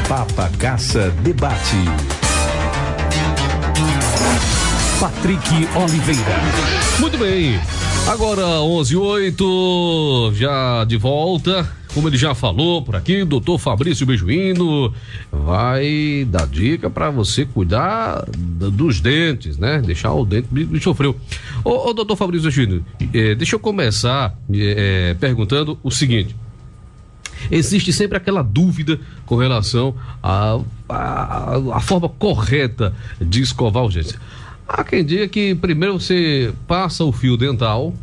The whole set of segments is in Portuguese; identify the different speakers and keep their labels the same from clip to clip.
Speaker 1: Papa Caça Debate. Patrick Oliveira.
Speaker 2: Muito bem, agora 11:08, já de volta. Como ele já falou por aqui, o doutor Fabrício Bejuino vai dar dica para você cuidar dos dentes, né? Deixar o dente sofreu. Ô doutor Fabrício Bejuino, deixa eu começar perguntando o seguinte. Existe sempre aquela dúvida com relação à forma correta de escovar os dentes. Há quem diga que primeiro você passa o fio dental,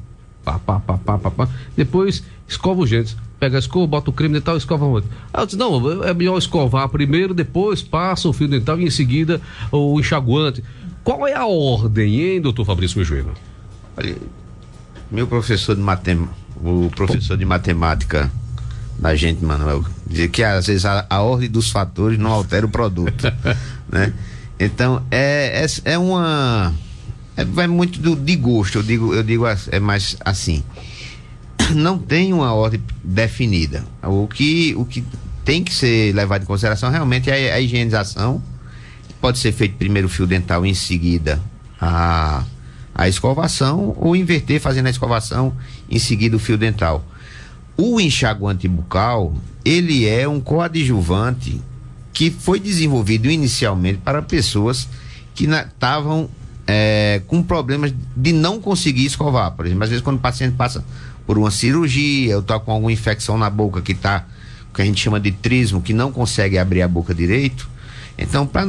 Speaker 2: depois escova os dentes. Pega a escova, bota o creme dental e escova o outro. Eu disse, não, é melhor escovar primeiro, depois passa o fio dental e em seguida o enxaguante. Qual é a ordem, hein, doutor Fabrício Bejuino?
Speaker 3: Olha, meu professor o professor de matemática da gente, Manuel, dizia que às vezes a ordem dos fatores não altera o produto, né? Então, vai muito de gosto, eu digo é mais assim. Não tem uma ordem definida. O que tem que ser levado em consideração realmente é a higienização. Pode ser feito primeiro o fio dental, em seguida a escovação, ou inverter, fazendo a escovação, em seguida o fio dental. O enxaguante bucal, ele é um coadjuvante que foi desenvolvido inicialmente para pessoas que estavam com problemas de não conseguir escovar. Por exemplo, às vezes quando o paciente passa por uma cirurgia, ou tá com alguma infecção na boca que a gente chama de trismo, que não consegue abrir a boca direito. Então, para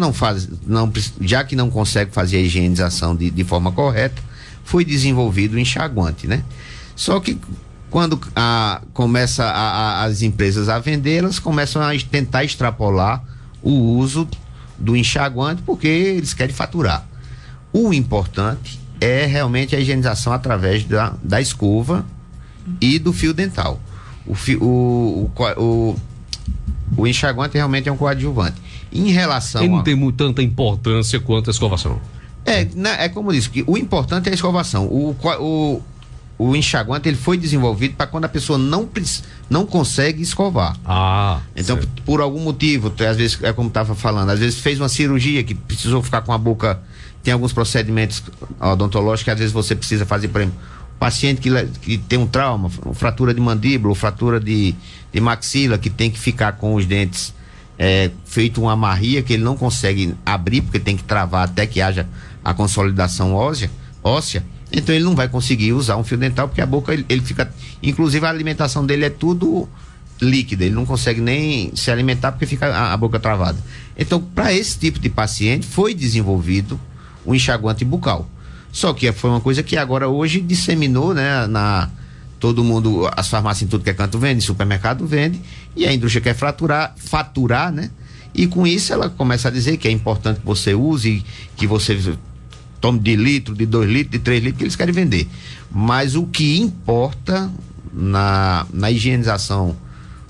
Speaker 3: já que não consegue fazer a higienização de forma correta, foi desenvolvido o enxaguante, né? Só que quando começa as empresas a vender, elas começam a tentar extrapolar o uso do enxaguante, porque eles querem faturar. O importante é realmente a higienização através da escova e do fio dental. O enxaguante realmente é um coadjuvante. Em relação
Speaker 2: ele não tem tanta importância quanto a escovação.
Speaker 3: É como eu disse, que o importante é a escovação. O enxaguante, ele foi desenvolvido para quando a pessoa não consegue escovar. Então, certo. Por algum motivo, às vezes, é como estava falando, às vezes fez uma cirurgia que precisou ficar com a boca. Tem alguns procedimentos odontológicos que às vezes você precisa fazer, por exemplo, paciente que tem um trauma, fratura de mandíbula, ou fratura de maxila, que tem que ficar com os dentes feito uma amarria, que ele não consegue abrir, porque tem que travar até que haja a consolidação óssea. Então ele não vai conseguir usar um fio dental, porque a boca, ele fica, inclusive a alimentação dele é tudo líquida, ele não consegue nem se alimentar porque fica a boca travada. Então, para esse tipo de paciente foi desenvolvido o enxaguante bucal. Só que foi uma coisa que agora hoje disseminou, né? Todo mundo, as farmácias em tudo que é canto vende, supermercado vende, e a indústria quer faturar, né? E com isso ela começa a dizer que é importante que você use, que você tome de litro, de 2 litros, de 3 litros, que eles querem vender. Mas o que importa na higienização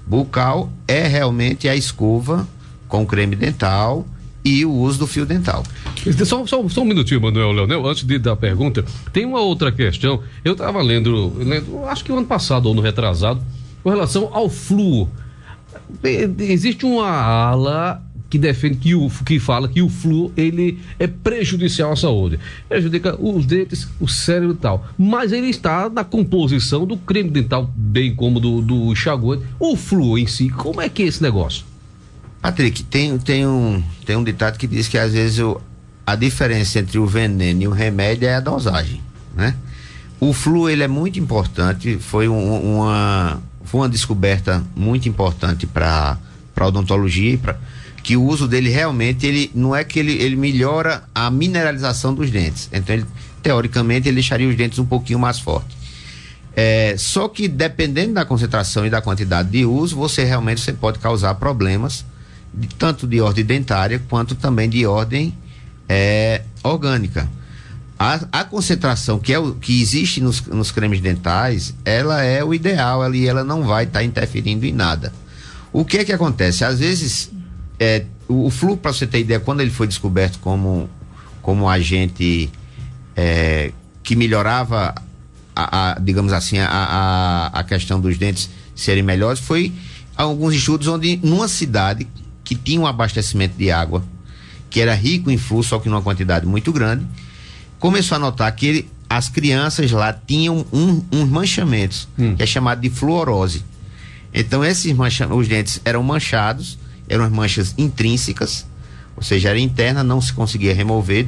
Speaker 3: bucal é realmente a escova com creme dental e o uso do fio dental.
Speaker 2: Só um minutinho, Manuel Leonel, antes da pergunta, tem uma outra questão. Eu estava lendo, acho que o ano passado ou no retrasado, com relação ao flúor. Existe uma ala que defende que fala que o flúor, ele é prejudicial à saúde, prejudica os dentes, o cérebro e tal, mas ele está na composição do creme dental, bem como do enxaguante. O flúor em si, como é que é esse negócio?
Speaker 3: Patrick, tem um ditado que diz que às vezes a diferença entre o veneno e o remédio é a dosagem, né? O flúor, ele é muito importante, foi uma descoberta muito importante para a odontologia, que o uso dele realmente, ele não é que ele melhora a mineralização dos dentes, então teoricamente ele deixaria os dentes um pouquinho mais fortes. Só que dependendo da concentração e da quantidade de uso, você pode causar problemas tanto de ordem dentária quanto também de ordem orgânica. A concentração que existe nos cremes dentais, ela é o ideal, ela não vai estar interferindo em nada. O que é que acontece? Às vezes o flúor, para você ter ideia, quando ele foi descoberto como agente que melhorava digamos assim, a questão dos dentes serem melhores, foi alguns estudos onde numa cidade que tinha um abastecimento de água, que era rico em flúor, só que numa quantidade muito grande, começou a notar que as crianças lá tinham uns manchamentos, que é chamado de fluorose. Então os dentes eram manchados, eram as manchas intrínsecas, ou seja, era interna, não se conseguia remover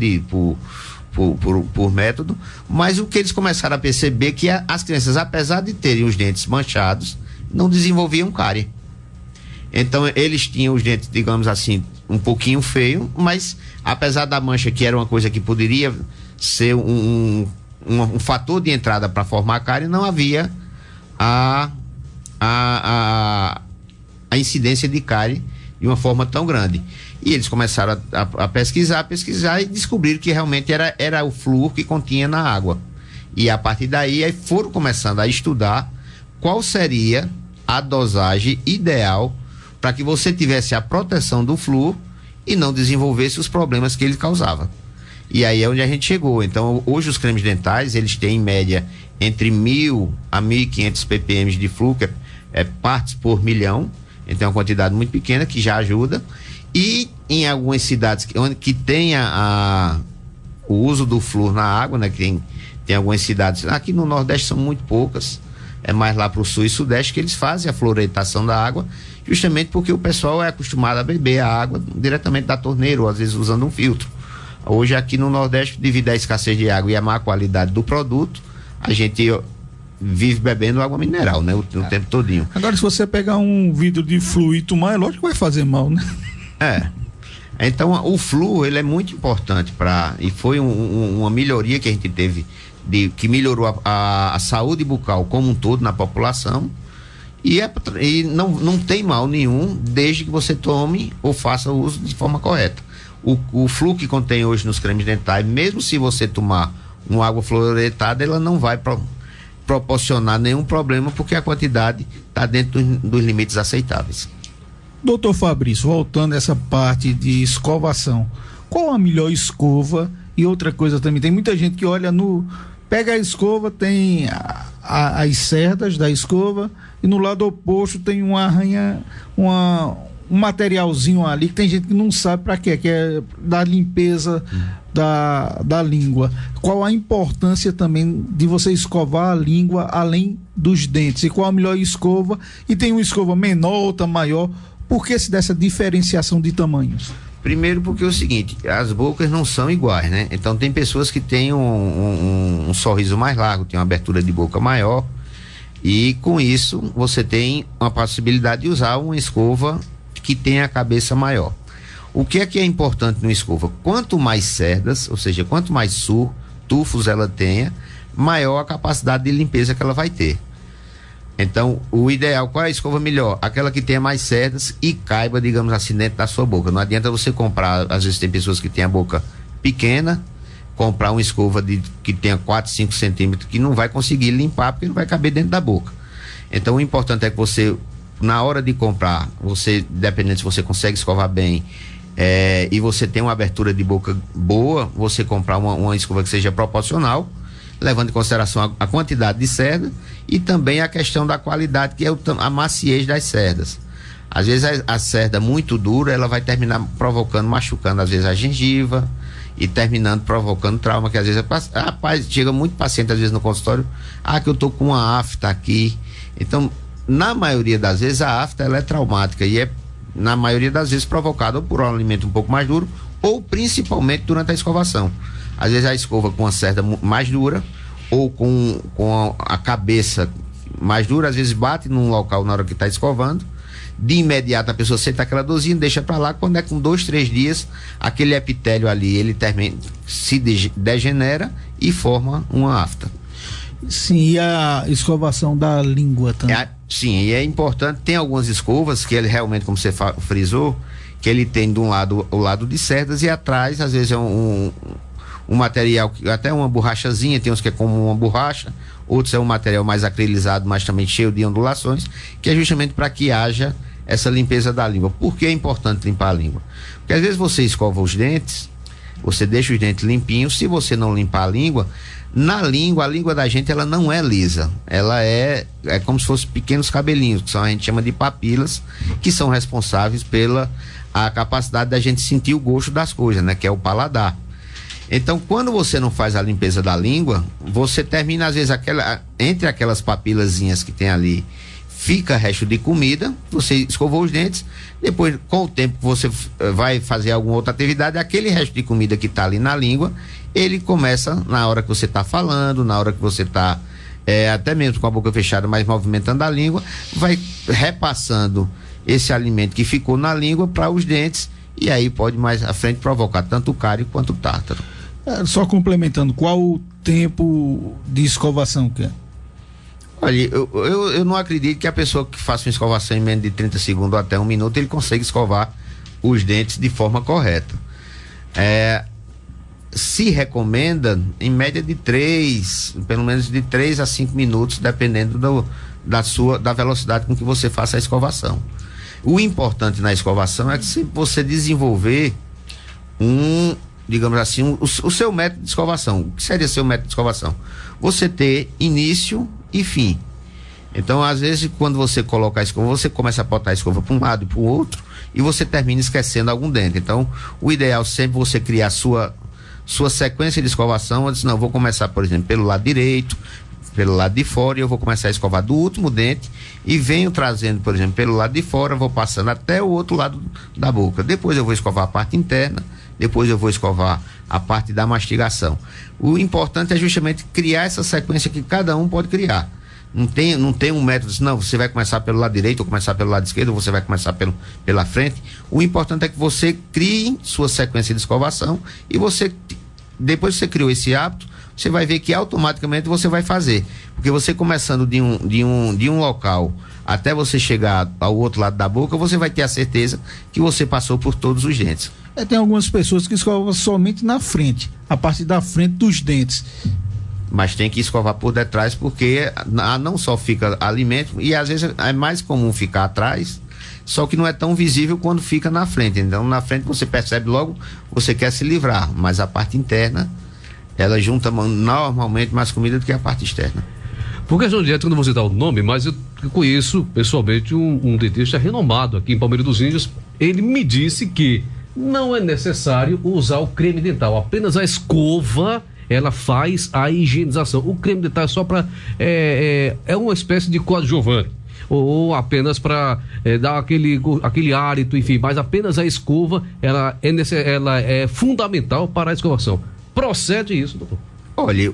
Speaker 3: por método, mas o que eles começaram a perceber que as crianças, apesar de terem os dentes manchados, não desenvolviam cárie. Então eles tinham os dentes, digamos assim, um pouquinho feio, mas apesar da mancha, que era uma coisa que poderia ser um fator de entrada para formar cárie, não havia a incidência de cárie de uma forma tão grande. E eles começaram a pesquisar e descobriram que realmente era o flúor que continha na água. E a partir daí aí foram começando a estudar qual seria a dosagem ideal para que você tivesse a proteção do flúor e não desenvolvesse os problemas que ele causava. E aí é onde a gente chegou. Então, hoje os cremes dentais, eles têm em média entre 1.000 a 1.500 ppm de flúor, que é partes por milhão. Então é uma quantidade muito pequena que já ajuda. E em algumas cidades que tenha o uso do flúor na água, né? Que tem algumas cidades, aqui no Nordeste são muito poucas, é mais lá para o Sul e Sudeste que eles fazem a fluoretação da água, justamente porque o pessoal é acostumado a beber a água diretamente da torneira, ou às vezes usando um filtro. Hoje aqui no Nordeste, devido à escassez de água e à má qualidade do produto, a gente vive bebendo água mineral, né? O tempo todinho.
Speaker 4: Agora, se você pegar um vidro de flúor e tomar, é lógico que vai fazer mal, né?
Speaker 3: Então o flúor, ele é muito importante e foi uma melhoria que a gente teve, que melhorou a saúde bucal como um todo na população, e não tem mal nenhum desde que você tome ou faça o uso de forma correta. O flúor que contém hoje nos cremes dentais, mesmo se você tomar uma água fluoretada, ela não vai proporcionar nenhum problema, porque a quantidade está dentro dos limites aceitáveis.
Speaker 4: Doutor Fabrício, voltando a essa parte de escovação, qual a melhor escova? E outra coisa também, tem muita gente que olha pega a escova, tem as cerdas da escova, e no lado oposto tem um materialzinho ali que tem gente que não sabe para quê, que é da limpeza da língua. Qual a importância também de você escovar a língua além dos dentes? E qual a melhor escova? E tem uma escova menor, outra maior. Por que se dessa diferenciação de tamanhos?
Speaker 3: Primeiro porque é o seguinte, as bocas não são iguais, né? Então tem pessoas que têm um sorriso mais largo, tem uma abertura de boca maior, e com isso você tem uma possibilidade de usar uma escova que tenha a cabeça maior. O que é importante numa escova? Quanto mais cerdas, ou seja, quanto mais tufos ela tenha, maior a capacidade de limpeza que ela vai ter. Então, o ideal, qual é a escova melhor? Aquela que tenha mais cerdas e caiba, digamos assim, dentro da sua boca. Não adianta você comprar, às vezes tem pessoas que têm a boca pequena, comprar uma escova que tenha 4, 5 centímetros, que não vai conseguir limpar, porque não vai caber dentro da boca. Então, o importante é que você, na hora de comprar, dependendo se você consegue escovar bem, e você tem uma abertura de boca boa, você comprar uma escova que seja proporcional, levando em consideração a quantidade de cerda e também a questão da qualidade, que é a maciez das cerdas. Às vezes a cerda muito dura, ela vai terminar machucando às vezes a gengiva e terminando provocando trauma, que às vezes chega muito paciente às vezes no consultório, que eu tô com uma afta aqui. Então, na maioria das vezes a afta, ela é traumática e é na maioria das vezes provocada ou por um alimento um pouco mais duro ou principalmente durante a escovação. Às vezes a escova com a cerda mais dura ou com a cabeça mais dura, às vezes bate num local na hora que está escovando, de imediato a pessoa sente aquela dorzinha, deixa para lá, quando é com 2, 3 dias, aquele epitélio ali, ele se degenera e forma uma afta.
Speaker 4: Sim, e a escovação da língua também?
Speaker 3: Sim, e é importante, tem algumas escovas que ele realmente, como você frisou, que ele tem de um lado o lado de cerdas e atrás, às vezes é um material, até uma borrachazinha, tem uns que é como uma borracha, outros é um material mais acrilizado, mas também cheio de ondulações, que é justamente para que haja essa limpeza da língua. Por que é importante limpar a língua? Porque às vezes você escova os dentes, você deixa os dentes limpinhos, se você não limpar a língua a língua da gente, ela não é lisa, ela é como se fossem pequenos cabelinhos, que a gente chama de papilas, que são responsáveis pela a capacidade da gente sentir o gosto das coisas, né? Que é o paladar. Então, quando você não faz a limpeza da língua, você termina, às vezes, entre aquelas papilazinhas que tem ali, fica resto de comida, você escovou os dentes, depois, com o tempo que você vai fazer alguma outra atividade, aquele resto de comida que está ali na língua, ele começa, na hora que você está falando, na hora que você está, até mesmo com a boca fechada, mas movimentando a língua, vai repassando esse alimento que ficou na língua para os dentes, e aí pode mais à frente provocar tanto o cárie quanto o tártaro.
Speaker 4: Só complementando, qual o tempo de escovação que é?
Speaker 3: Olha, eu não acredito que a pessoa que faça uma escovação em menos de 30 segundos até 1 minuto, ele consegue escovar os dentes de forma correta. Se recomenda em média de pelo menos de 3 a 5 minutos, dependendo da velocidade com que você faça a escovação. O importante na escovação é que se você desenvolver digamos assim, o seu método de escovação. O que seria seu método de escovação? Você ter início e fim. Então, às vezes, quando você coloca a escova, você começa a botar a escova para um lado e para o outro, e você termina esquecendo algum dente. Então, o ideal sempre é você criar a sua sequência de escovação. Eu disse, não, vou começar, por exemplo, pelo lado direito, pelo lado de fora, e eu vou começar a escovar do último dente, e venho trazendo, por exemplo, pelo lado de fora, vou passando até o outro lado da boca. Depois eu vou escovar a parte interna, depois eu vou escovar a parte da mastigação. O importante é justamente criar essa sequência que cada um pode criar. Não tem um método, não, você vai começar pelo lado direito, ou começar pelo lado esquerdo, ou você vai começar pela frente. O importante é que você crie sua sequência de escovação, e depois que você criou esse hábito, você vai ver que automaticamente você vai fazer. Porque você começando de um local até você chegar ao outro lado da boca, você vai ter a certeza que você passou por todos os dentes.
Speaker 4: Tem algumas pessoas que escovam somente na frente, a parte da frente dos dentes.
Speaker 3: Mas tem que escovar por detrás, porque não só fica alimento, e às vezes é mais comum ficar atrás, só que não é tão visível quando fica na frente. Então, na frente você percebe logo, você quer se livrar, mas a parte interna, ela junta normalmente mais comida do que a parte externa.
Speaker 2: Por questão de ética, eu não vou citar o nome, mas eu conheço pessoalmente um dentista renomado aqui em Palmeira dos Índios. Ele me disse que não é necessário usar o creme dental, apenas a escova, ela faz a higienização. O creme dental é só para é uma espécie de coadjuvante, ou apenas para dar aquele hálito, enfim, mas apenas a escova, ela é fundamental para a escovação. Procede isso, doutor?
Speaker 3: Olha,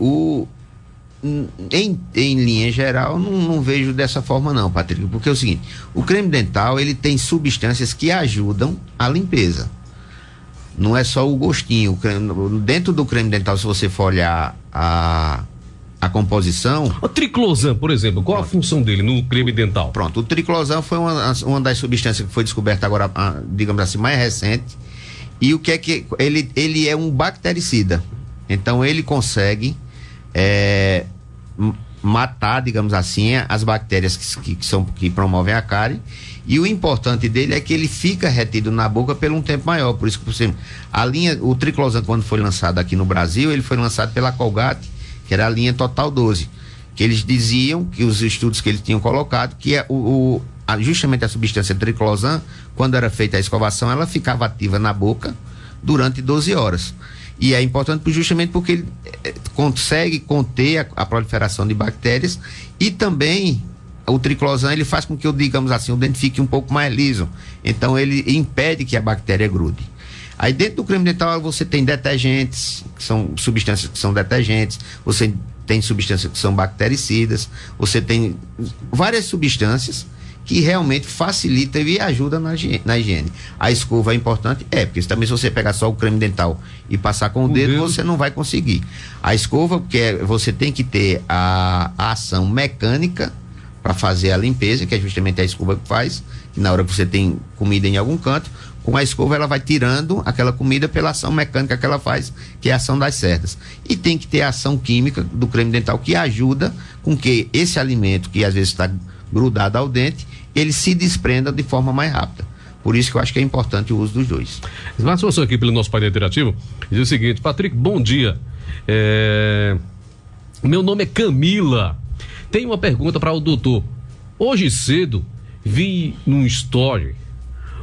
Speaker 3: em linha geral, não vejo dessa forma não, Patrick, porque é o seguinte, o creme dental, ele tem substâncias que ajudam a limpeza. Não é só o gostinho. Dentro do creme dental, se você for olhar a composição...
Speaker 2: O triclosan, por exemplo, qual a função dele no creme dental?
Speaker 3: Pronto, o triclosan foi uma das substâncias que foi descoberta agora, digamos assim, mais recente. E o que é que... Ele é um bactericida. Então, ele consegue matar, digamos assim, as bactérias que promovem a cárie. E o importante dele é que ele fica retido na boca por um tempo maior. Por isso que, por exemplo, o triclosan, quando foi lançado aqui no Brasil, ele foi lançado pela Colgate, que era a linha Total 12, que eles diziam, que os estudos que eles tinham colocado, que justamente a substância triclosan, quando era feita a escovação, ela ficava ativa na boca durante 12 horas. E é importante justamente porque ele consegue conter a proliferação de bactérias, e também o triclosan, ele faz com que, digamos assim, o dente fique um pouco mais liso. Então ele impede que a bactéria grude. Aí dentro do creme dental você tem detergentes, que são substâncias que são detergentes, você tem substâncias que são bactericidas, você tem várias substâncias que realmente facilitam e ajudam na higiene. A escova é importante? Porque também se você pegar só o creme dental e passar com o dedo, você não vai conseguir. A escova, porque você tem que ter a ação mecânica para fazer a limpeza, que é justamente a escova que faz, que na hora que você tem comida em algum canto, com a escova ela vai tirando aquela comida pela ação mecânica que ela faz, que é a ação das cerdas. E tem que ter a ação química do creme dental, que ajuda com que esse alimento, que às vezes está grudado ao dente, ele se desprenda de forma mais rápida. Por isso que eu acho que é importante o uso dos dois.
Speaker 2: Mas você aqui pelo nosso painel interativo diz o seguinte: Patrick, bom dia. Meu nome é Camila. Tenho uma pergunta para o doutor. Hoje cedo vi num story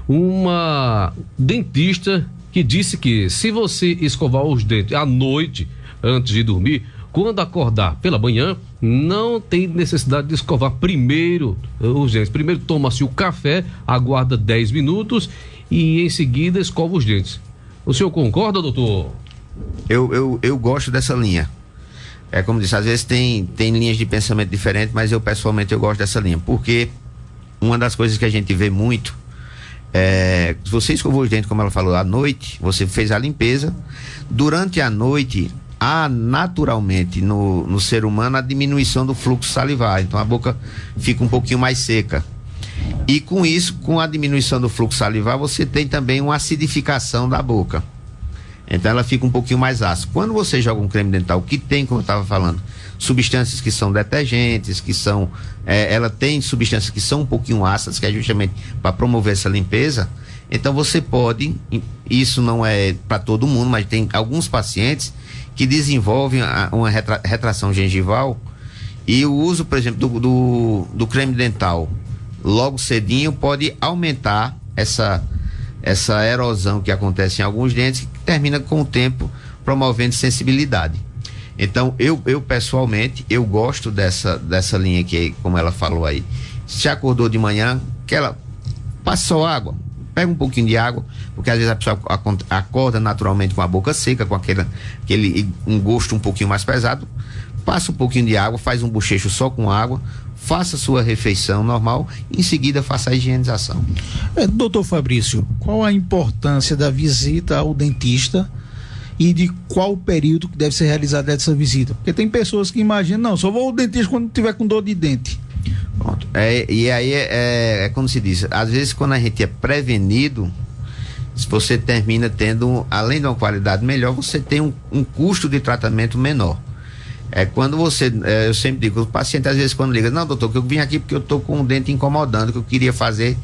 Speaker 2: uma dentista que disse que se você escovar os dentes à noite, antes de dormir, quando acordar pela manhã, não tem necessidade de escovar primeiro os dentes. Primeiro toma-se o café, aguarda 10 minutos e em seguida escova os dentes. O senhor concorda, doutor?
Speaker 3: Eu gosto dessa linha. É como disse, às vezes tem linhas de pensamento diferentes, mas eu pessoalmente eu gosto dessa linha, porque uma das coisas que a gente vê muito se você escovou os dentes, como ela falou, à noite, você fez a limpeza, durante a noite há naturalmente no ser humano a diminuição do fluxo salivar, então a boca fica um pouquinho mais seca, e com isso, com a diminuição do fluxo salivar, você tem também uma acidificação da boca, então ela fica um pouquinho mais ácida. Quando você joga um creme dental que tem, como eu estava falando, substâncias que são detergentes, que são ela tem substâncias que são um pouquinho ácidas, que é justamente para promover essa limpeza, então você pode, isso não é para todo mundo, mas tem alguns pacientes que desenvolvem uma retração gengival, e o uso, por exemplo, do creme dental logo cedinho pode aumentar essa erosão que acontece em alguns dentes, que termina com o tempo promovendo sensibilidade. Então, eu pessoalmente, eu gosto dessa linha que, como ela falou aí, se acordou de manhã, que ela passa só água, pega um pouquinho de água, porque às vezes a pessoa acorda naturalmente com a boca seca, com um gosto um pouquinho mais pesado, passa um pouquinho de água, faz um bochecho só com água, faça sua refeição normal, em seguida faça a higienização.
Speaker 4: Doutor Fabrício, qual a importância da visita ao dentista e de qual período que deve ser realizada essa visita? Porque tem pessoas que imaginam, não, só vou ao dentista quando tiver com dor de dente.
Speaker 3: Pronto. E aí é como se diz, às vezes quando a gente é prevenido, você termina tendo, além de uma qualidade melhor, você tem um custo de tratamento menor. Quando você, eu sempre digo, o paciente às vezes quando liga, não, doutor, que eu vim aqui porque eu tô com o dente incomodando, que eu queria fazer,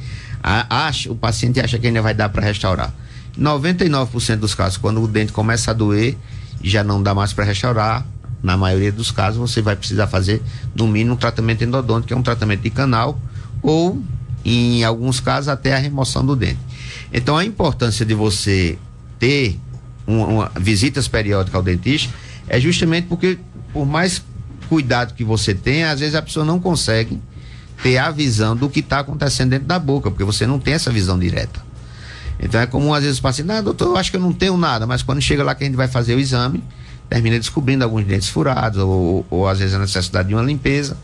Speaker 3: o paciente acha que ainda vai dar para restaurar. 99% dos casos, quando o dente começa a doer, já não dá mais para restaurar. Na maioria dos casos, você vai precisar fazer, no mínimo, um tratamento endodôntico, que é um tratamento de canal, ou, em alguns casos, até a remoção do dente. Então, a importância de você ter visitas periódicas ao dentista é justamente porque, por mais cuidado que você tenha, às vezes a pessoa não consegue ter a visão do que está acontecendo dentro da boca, porque você não tem essa visão direta. Então é comum às vezes o paciente, doutor, eu acho que eu não tenho nada, mas quando chega lá que a gente vai fazer o exame, termina descobrindo alguns dentes furados, ou às vezes a necessidade de uma limpeza.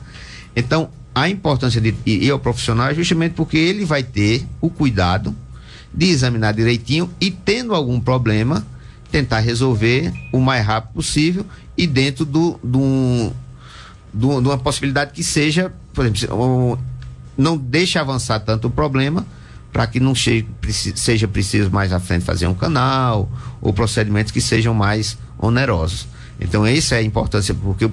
Speaker 3: Então, a importância de ir ao profissional é justamente porque ele vai ter o cuidado de examinar direitinho e, tendo algum problema, tentar resolver o mais rápido possível e dentro de uma possibilidade que seja, por exemplo, não deixe avançar tanto o problema, para que não seja preciso mais à frente fazer um canal ou procedimentos que sejam mais onerosos. Então essa é a importância, porque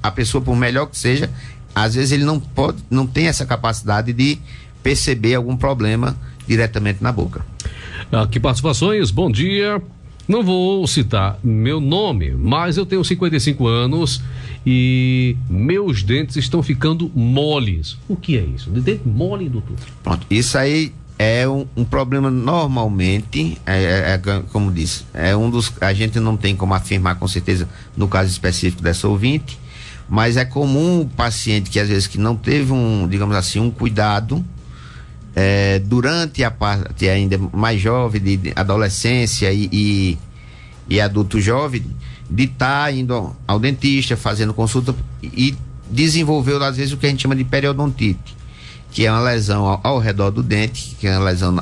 Speaker 3: a pessoa, por melhor que seja, às vezes ele não tem essa capacidade de perceber algum problema diretamente na boca.
Speaker 2: Aqui participações, bom dia. Não vou citar meu nome, mas eu tenho 55 anos e meus dentes estão ficando moles. O que é isso? De dente mole, doutor?
Speaker 3: Pronto, isso aí é um problema normalmente, como disse, a gente não tem como afirmar com certeza no caso específico dessa ouvinte, mas é comum o paciente que às vezes que não teve digamos assim, um cuidado durante a parte ainda mais jovem, de adolescência e adulto jovem, de estar indo ao dentista, fazendo consulta e desenvolveu às vezes o que a gente chama de periodontite, que é uma lesão ao redor do dente, que é uma lesão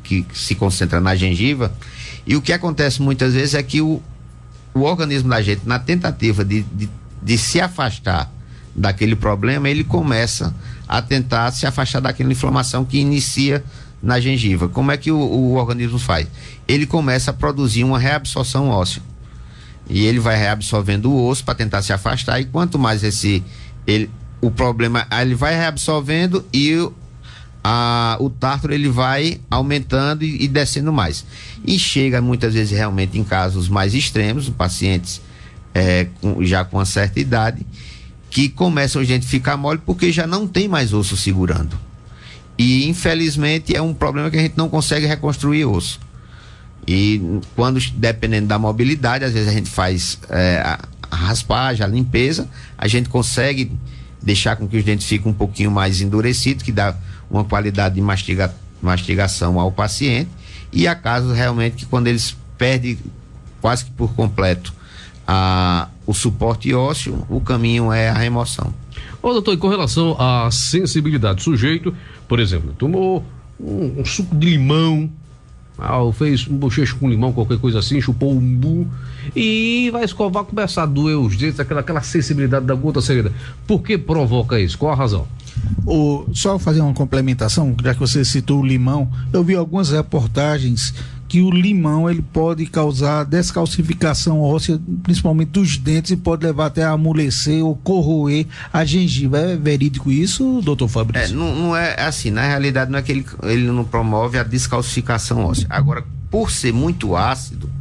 Speaker 3: que se concentra na gengiva, e o que acontece muitas vezes é que o organismo da gente, na tentativa de se afastar daquele problema, ele começa a tentar se afastar daquela inflamação que inicia na gengiva. Como é que o organismo faz? Ele começa a produzir uma reabsorção óssea, e ele vai reabsorvendo o osso para tentar se afastar, e quanto mais o problema, ele vai reabsorvendo e o tártaro ele vai aumentando e descendo mais, e chega muitas vezes realmente em casos mais extremos, pacientes já com uma certa idade, que começam a gente ficar mole porque já não tem mais osso segurando. E infelizmente é um problema que a gente não consegue reconstruir osso. E quando, dependendo da mobilidade, às vezes a gente faz a raspagem, a limpeza, a gente consegue deixar com que os dentes fiquem um pouquinho mais endurecidos, que dá uma qualidade de mastigação ao paciente. E há casos realmente que quando eles perdem quase que por completo o suporte ósseo, o caminho é a remoção.
Speaker 2: Ô, doutor, e com relação à sensibilidade do sujeito, por exemplo, tomou um suco de limão, fez um bochecho com limão, qualquer coisa assim, chupou um umbu e vai escovar, começar a doer os dentes, aquela sensibilidade da gota saída. Por que provoca isso? Qual a razão?
Speaker 4: Só fazer uma complementação, já que você citou o limão, eu vi algumas reportagens que o limão ele pode causar descalcificação óssea, principalmente dos dentes, e pode levar até a amolecer ou corroer a gengiva. É verídico isso, doutor Fabrício?
Speaker 3: Não é assim, na realidade não é que ele não promove a descalcificação óssea. Agora, por ser muito ácido,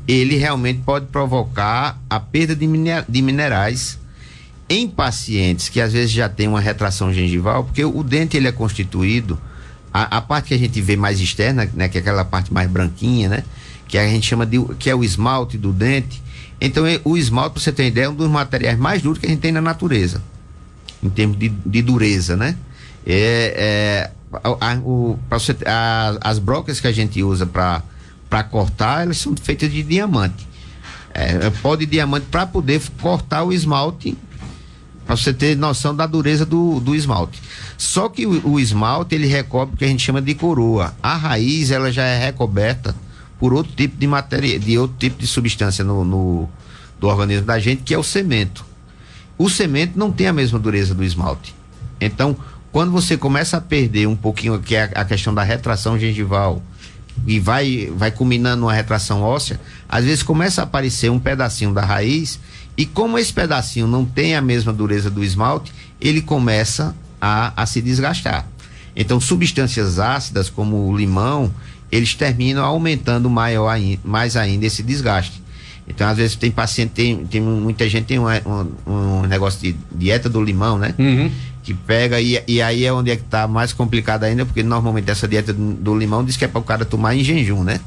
Speaker 3: ele realmente pode provocar a perda de minerais em pacientes que às vezes já tem uma retração gengival, porque o dente ele é constituído, a parte que a gente vê mais externa, né, que é aquela parte mais branquinha, né, que a gente chama que é o esmalte do dente. Então o esmalte, para você ter ideia, é um dos materiais mais duros que a gente tem na natureza, em termos de dureza, né? As brocas que a gente usa para cortar, elas são feitas de diamante, pó de diamante, para poder cortar o esmalte, para você ter noção da dureza do esmalte. Só que o esmalte ele recobre o que a gente chama de coroa. A raiz ela já é recoberta por outro tipo de matéria, de outro tipo de substância do organismo da gente, que é o cemento. O cemento não tem a mesma dureza do esmalte. Então, quando você começa a perder um pouquinho, que é a questão da retração gengival, e vai culminando uma retração óssea, às vezes começa a aparecer um pedacinho da raiz, e como esse pedacinho não tem a mesma dureza do esmalte, ele começa a se desgastar. Então, substâncias ácidas como o limão, eles terminam aumentando mais ainda esse desgaste. Então, às vezes tem paciente, muita gente tem um negócio de dieta do limão, né? Uhum. Que pega e aí é onde é que tá mais complicado ainda, porque normalmente essa dieta do limão diz que é para o cara tomar em jejum, né?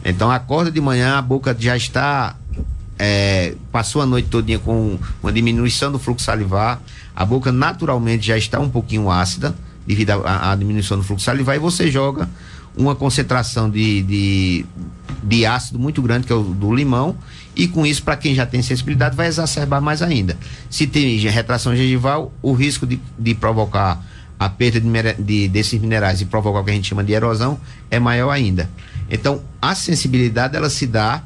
Speaker 3: Então, acorda de manhã, a boca já está passou a noite todinha com uma diminuição do fluxo salivar, a boca naturalmente já está um pouquinho ácida devido à diminuição do fluxo salivar, e você joga uma concentração de ácido muito grande, que é o do limão, e com isso, para quem já tem sensibilidade, vai exacerbar mais ainda. Se tem retração gengival, o risco de provocar a perda desses minerais e provocar o que a gente chama de erosão é maior ainda. Então, a sensibilidade ela se dá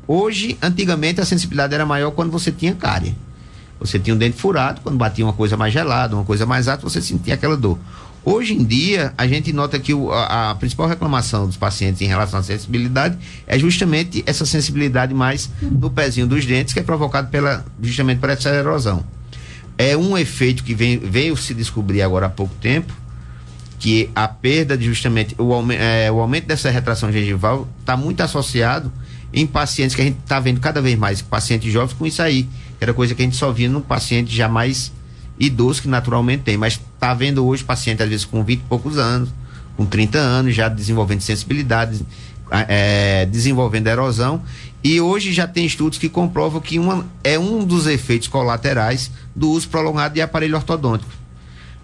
Speaker 3: hoje. Antigamente a sensibilidade era maior quando você tinha cárie. Você tinha um dente furado, quando batia uma coisa mais gelada, uma coisa mais ácida, você sentia aquela dor. Hoje em dia, a gente nota que a principal reclamação dos pacientes em relação à sensibilidade é justamente essa sensibilidade mais no pezinho dos dentes, que é provocado justamente por essa erosão. É um efeito que veio se descobrir agora há pouco tempo, que a perda justamente o aumento dessa retração gengival está muito associado em pacientes que a gente está vendo cada vez mais, pacientes jovens com isso aí, que era coisa que a gente só via no paciente já mais idoso, que naturalmente tem, mas está vendo hoje paciente às vezes com 20 e poucos anos, com 30 anos, já desenvolvendo sensibilidade, desenvolvendo erosão, e hoje já tem estudos que comprovam que é um dos efeitos colaterais do uso prolongado de aparelho ortodôntico.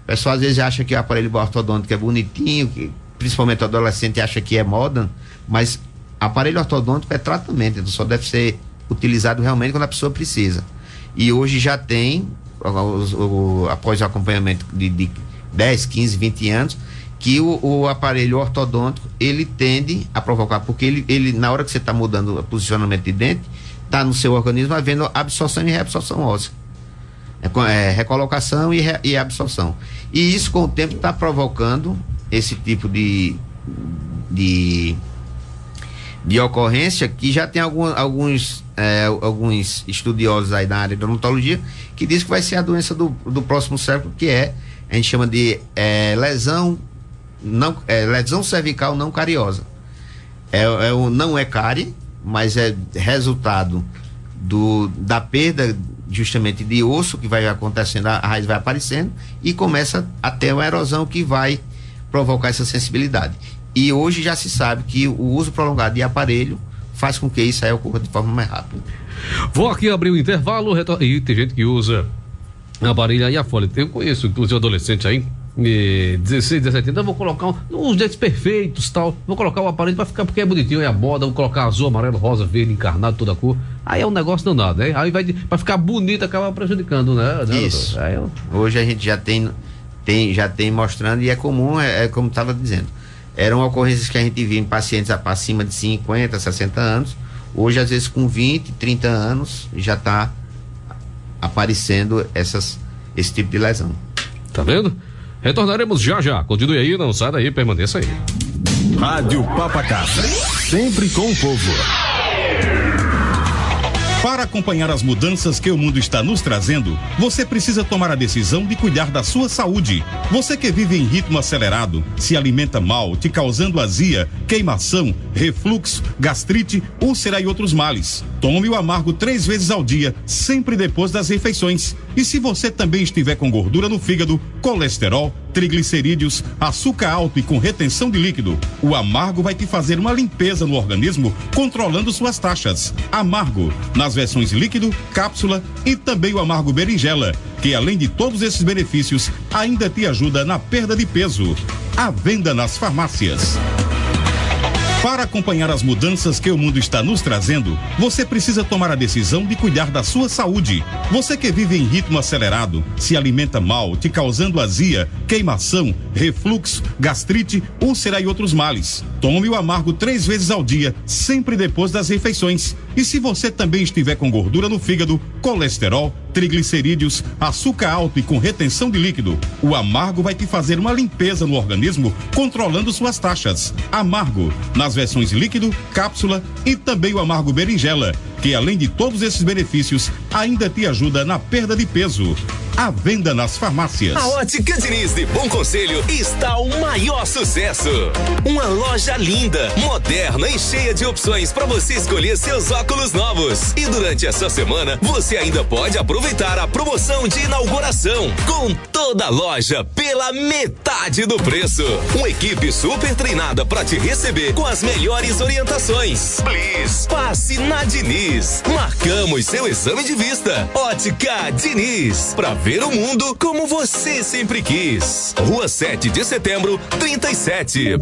Speaker 3: O pessoal às vezes acha que o aparelho ortodôntico é bonitinho, principalmente o adolescente acha que é moda, mas aparelho ortodôntico é tratamento, então só deve ser utilizado realmente quando a pessoa precisa. E hoje já tem, após o acompanhamento de 10, 15, 20 anos, que o aparelho ortodôntico ele tende a provocar, porque ele na hora que você está mudando o posicionamento de dente, está no seu organismo havendo absorção e reabsorção óssea. Recolocação e absorção. E isso com o tempo está provocando esse tipo de ocorrência, que já tem alguns estudiosos aí na área de odontologia que diz que vai ser a doença do próximo século, que a gente chama de lesão cervical não cariosa. Não é cárie, mas é resultado da perda justamente de osso que vai acontecendo, a raiz vai aparecendo e começa a ter uma erosão que vai provocar essa sensibilidade. E hoje já se sabe que o uso prolongado de aparelho faz com que isso aí ocorra de forma mais rápida.
Speaker 2: Vou aqui abrir o intervalo e tem gente que usa aparelho aí afora. Eu conheço, inclusive, adolescente aí, 16, 17 anos, eu vou colocar uns dentes perfeitos, tal, vou colocar o aparelho pra ficar, porque é bonitinho, é a moda, vou colocar azul, amarelo, rosa, verde, encarnado, toda a cor, aí é um negócio danado, né? Aí pra ficar bonito acaba prejudicando, né?
Speaker 3: Isso. Hoje a gente já tem mostrando, e é comum, é como estava dizendo, eram ocorrências que a gente via em pacientes acima de 50, 60 anos, hoje às vezes com 20, 30 anos já está aparecendo esse tipo de lesão.
Speaker 2: Tá vendo? Retornaremos já. Continue aí, não sai daí, permaneça aí.
Speaker 1: Rádio Papacasa, sempre com o povo.
Speaker 5: Para acompanhar as mudanças que o mundo está nos trazendo, você precisa tomar a decisão de cuidar da sua saúde. Você que vive em ritmo acelerado, se alimenta mal, te causando azia, queimação, refluxo, gastrite, úlcera e outros males. Tome o Amargo 3 vezes ao dia, sempre depois das refeições. E se você também estiver com gordura no fígado, colesterol, triglicerídeos, açúcar alto e com retenção de líquido, o Amargo vai te fazer uma limpeza no organismo, controlando suas taxas. Amargo, nas versões líquido, cápsula e também o Amargo berinjela, que além de todos esses benefícios, ainda te ajuda na perda de peso. À venda nas farmácias. Para acompanhar as mudanças que o mundo está nos trazendo, você precisa tomar a decisão de cuidar da sua saúde. Você que vive em ritmo acelerado, se alimenta mal, te causando azia, queimação, refluxo, gastrite, úlcera e outros males. Tome o Amargo 3 vezes ao dia, sempre depois das refeições. E se você também estiver com gordura no fígado, colesterol, triglicerídeos, açúcar alto e com retenção de líquido, o Amargo vai te fazer uma limpeza no organismo, controlando suas taxas. Amargo, nas versões líquido, cápsula e também o Amargo berinjela, que além de todos esses benefícios, ainda te ajuda na perda de peso. À venda nas farmácias.
Speaker 6: A Ótica Diniz de Bom Conselho está o maior sucesso. Uma loja linda, moderna e cheia de opções para você escolher seus óculos novos. E durante essa semana, você ainda pode aproveitar a promoção de inauguração, com toda a loja pela metade do preço. Uma equipe super treinada para te receber com as melhores orientações. Please, passe na Diniz. Marcamos seu exame de vista. Ótica Diniz, pra ver o mundo como você sempre quis. Rua 7 de Setembro, 37.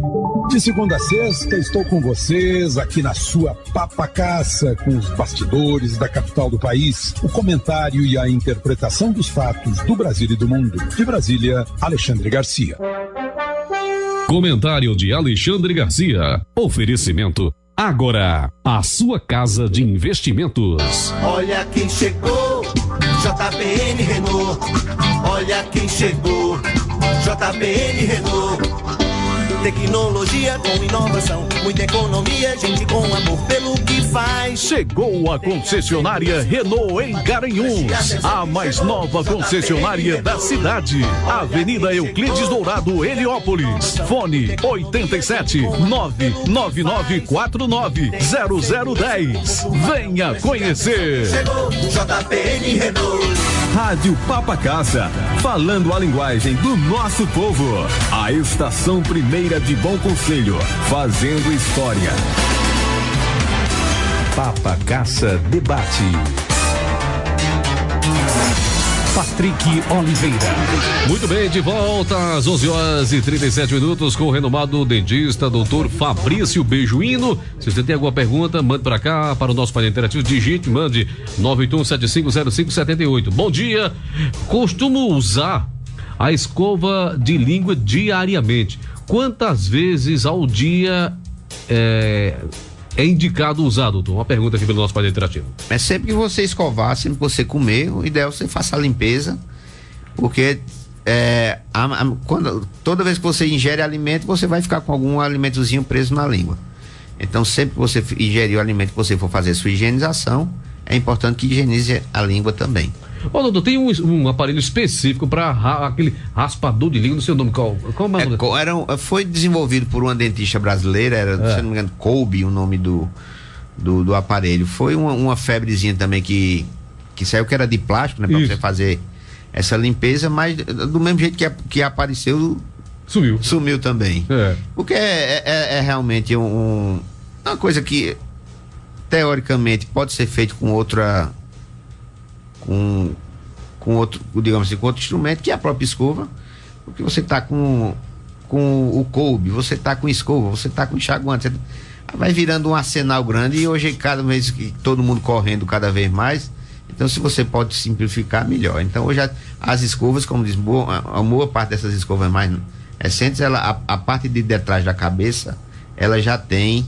Speaker 7: De segunda a sexta, estou com vocês aqui na sua Papacasa, com os bastidores da capital do país, o comentário e a interpretação dos fatos do Brasil e do mundo. De Brasília, Alexandre Garcia.
Speaker 1: Comentário de Alexandre Garcia. Oferecimento. Agora, a sua casa de investimentos.
Speaker 8: Olha quem chegou, JBN Renault. Olha quem chegou, JBN Renault. Tecnologia com inovação, muita economia, gente com amor pelo que faz.
Speaker 1: Chegou a concessionária Renault em Garanhuns, a mais nova concessionária da cidade. Avenida Euclides Dourado, Heliópolis. Fone 87-99949-0010. Venha conhecer.
Speaker 8: Chegou JBN Renault.
Speaker 9: Rádio Papacasa, falando a linguagem do nosso povo. A estação primeira de Bom Conselho, fazendo história.
Speaker 1: Papacasa Debate. Patrick Oliveira.
Speaker 2: Muito bem, de volta às 11h37 com o renomado dentista, doutor Fabrício Bejuino. Se você tem alguma pergunta, mande para cá, para o nosso painel interativo, digite, mande 981750578. Bom dia, costumo usar a escova de língua diariamente. Quantas vezes ao dia é indicado usar, doutor? Uma pergunta aqui pelo nosso painel interativo.
Speaker 3: É sempre que você escovar, sempre que você comer, o ideal é que você faça a limpeza, porque toda vez que você ingere alimento, você vai ficar com algum alimentozinho preso na língua. Então, sempre que você ingerir o alimento, que você for fazer sua higienização, é importante que higienize a língua também.
Speaker 2: Ô, doutor, tem um aparelho específico para aquele raspador de língua, no seu nome, qual é o nome?
Speaker 3: Foi desenvolvido por uma dentista brasileira, se não me engano, Colby, o nome do aparelho. Foi uma febrezinha também que que saiu que era de plástico, né? Para você fazer essa limpeza, mas do mesmo jeito que apareceu, sumiu também. Porque é realmente uma coisa que teoricamente pode ser feito com outra, com outro, digamos assim, com outro instrumento, que é a própria escova, porque você está com o coube, você está com escova, você está com enxaguante, vai virando um arsenal grande, e hoje cada vez que todo mundo correndo cada vez mais, então se você pode simplificar, melhor. Então hoje as escovas, como diz, a boa parte dessas escovas mais recentes, a parte de detrás da cabeça, ela já tem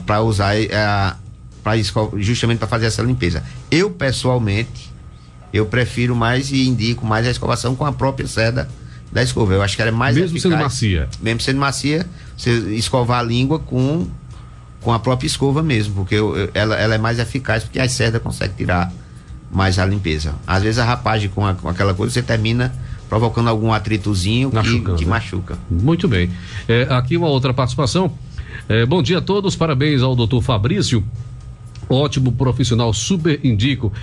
Speaker 3: para usar justamente para fazer essa limpeza. Eu pessoalmente, eu prefiro mais e indico mais a escovação com a própria seda da escova. Eu acho que ela é mais
Speaker 2: mesmo eficaz, sendo macia.
Speaker 3: Mesmo sendo macia, você escovar a língua com a própria escova mesmo, porque ela é mais eficaz, porque a seda consegue tirar mais a limpeza. Às vezes a rapagem com aquela coisa, você termina provocando algum atritozinho que machuca.
Speaker 2: Muito bem. Aqui uma outra participação. Bom dia a todos, parabéns ao doutor Fabrício. Ótimo profissional, super indico.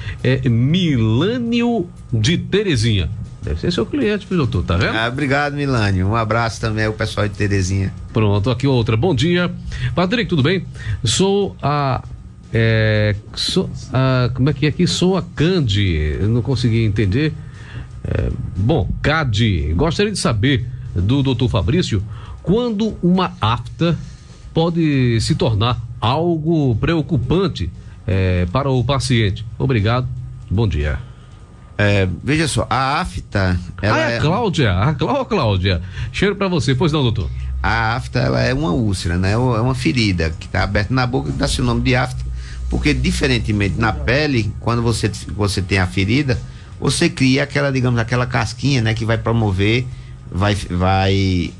Speaker 2: Milânio de Terezinha. Deve ser seu cliente, filho, doutor, tá vendo?
Speaker 3: Obrigado, Milânio. Um abraço também ao pessoal de Terezinha.
Speaker 2: Pronto, aqui outra. Bom dia. Patrick, tudo bem? Sou a como é que é aqui? Sou a Candy. Eu não consegui entender. Cadi. Gostaria de saber do doutor Fabrício quando uma afta pode se tornar algo preocupante para o paciente. Obrigado, bom dia.
Speaker 3: Veja só, a afta...
Speaker 2: Cláudia. Cheiro para você, pois não, doutor?
Speaker 3: A afta, ela é uma úlcera, né? É uma ferida que está aberta na boca, que dá-se o nome de afta, porque diferentemente na pele, quando você tem a ferida, você cria aquela casquinha, né? Que vai promover, vai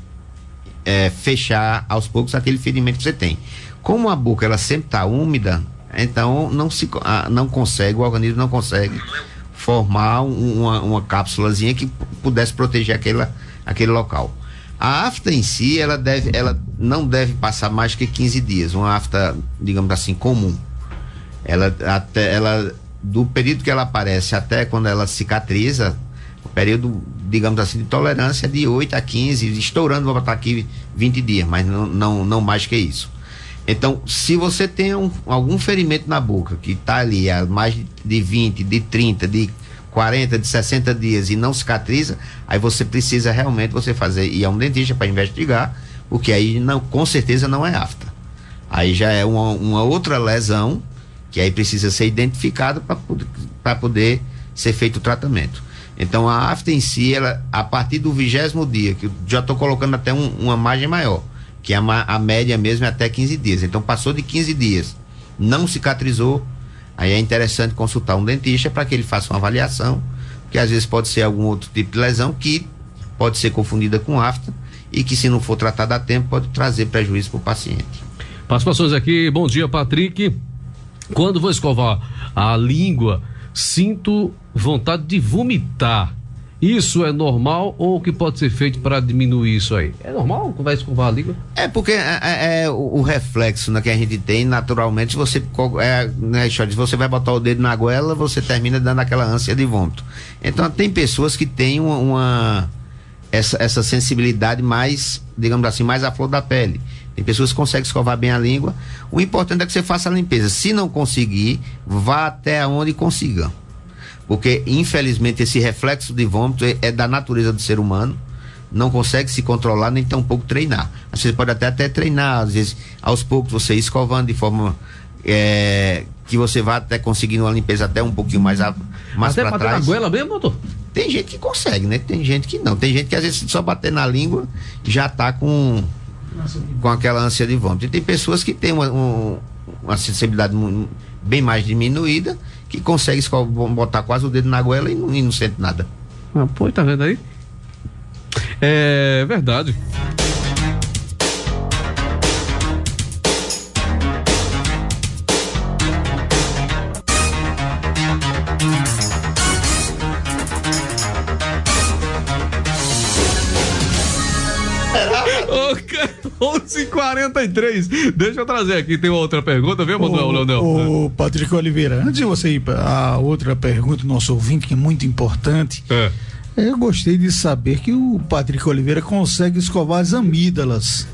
Speaker 3: fechar aos poucos aquele ferimento que você tem. Como a boca ela sempre está úmida, então o organismo não consegue formar uma cápsulazinha que pudesse proteger aquele local. A afta em si, ela não deve passar mais que 15 dias, uma afta, digamos assim, comum. Ela do período que ela aparece até quando ela cicatriza, o período, digamos assim, de tolerância é de 8 a 15, estourando, vou botar aqui 20 dias, mas não mais que isso. Então, se você tem algum ferimento na boca que está ali há mais de 20, de 30, de 40, de 60 dias e não cicatriza, aí você precisa realmente ir a um dentista para investigar, porque aí com certeza não é afta. Aí já é uma outra lesão que aí precisa ser identificada para poder ser feito o tratamento. Então a afta em si, ela, a partir do 20º dia, que eu já estou colocando até uma margem maior, que a média mesmo é até 15 dias. Então passou de 15 dias, não cicatrizou, aí é interessante consultar um dentista para que ele faça uma avaliação, porque às vezes pode ser algum outro tipo de lesão que pode ser confundida com afta e que, se não for tratada a tempo, pode trazer prejuízo para o paciente.
Speaker 2: Participações aqui. Bom dia, Patrick. Quando vou escovar a língua, sinto vontade de vomitar. Isso é normal ou o que pode ser feito para diminuir isso aí? É normal quando vai escovar a língua?
Speaker 3: É porque o reflexo, né, que a gente tem naturalmente, se você vai botar o dedo na goela, você termina dando aquela ânsia de vômito. Então tem pessoas que têm essa sensibilidade mais, digamos assim, mais à flor da pele. Tem pessoas que conseguem escovar bem a língua. O importante é que você faça a limpeza. Se não conseguir, vá até onde consiga. Porque, infelizmente, esse reflexo de vômito é da natureza do ser humano. Não consegue se controlar, nem tampouco treinar. Você pode até treinar, às vezes, aos poucos, você ir escovando de forma que você vá até conseguindo uma limpeza até um pouquinho mais para trás.
Speaker 2: Na goela mesmo, doutor?
Speaker 3: Tem gente que consegue, né? Tem gente que não. Tem gente que, às vezes, só bater na língua já tá com aquela ânsia de vômito. E tem pessoas que têm uma sensibilidade bem mais diminuída, que consegue botar quase o dedo na goela e não sente nada.
Speaker 2: Pô, tá vendo aí? É verdade. 11h43. Deixa eu trazer aqui, tem outra pergunta, viu, Leonel?
Speaker 4: Ô, Patrick Oliveira, antes de você ir para a outra pergunta do nosso ouvinte, que é muito importante, eu gostei de saber que o Patrick Oliveira consegue escovar as amígdalas.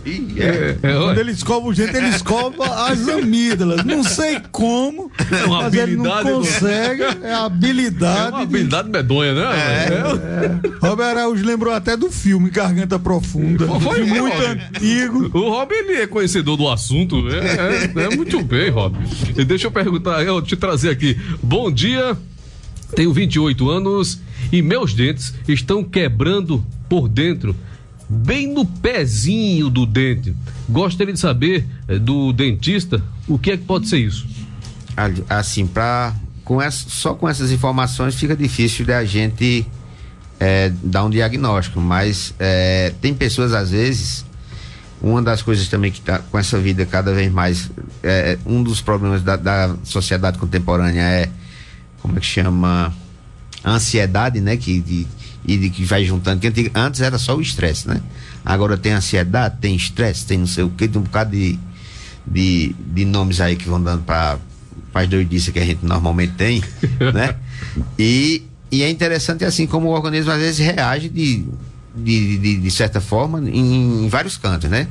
Speaker 4: Quando ele escova o dente, ele escova as amígdalas. Não sei como, mas ele não consegue. É a habilidade.
Speaker 2: É uma habilidade medonha, né?
Speaker 4: Robert Araújo lembrou até do filme Garganta Profunda.
Speaker 2: Foi
Speaker 4: muito antigo.
Speaker 2: O Rob, ele é conhecedor do assunto. Muito bem, Rob. E deixa eu perguntar, eu te trazer aqui. Bom dia. Tenho 28 anos e meus dentes estão quebrando por dentro, bem no pezinho do dente. Gostaria de saber do dentista o que é que pode ser isso.
Speaker 3: Assim, só com essas informações fica difícil da gente dar um diagnóstico, mas tem pessoas, às vezes, uma das coisas também que está com essa vida cada vez mais, um dos problemas da sociedade contemporânea é, como é que chama, a ansiedade, né, que vai juntando, que antes era só o estresse, né, agora tem ansiedade, tem estresse, tem não sei o que, tem um bocado de nomes aí que vão dando para as doidices que a gente normalmente tem, né, e é interessante assim como o organismo às vezes reage de certa forma em vários cantos, né,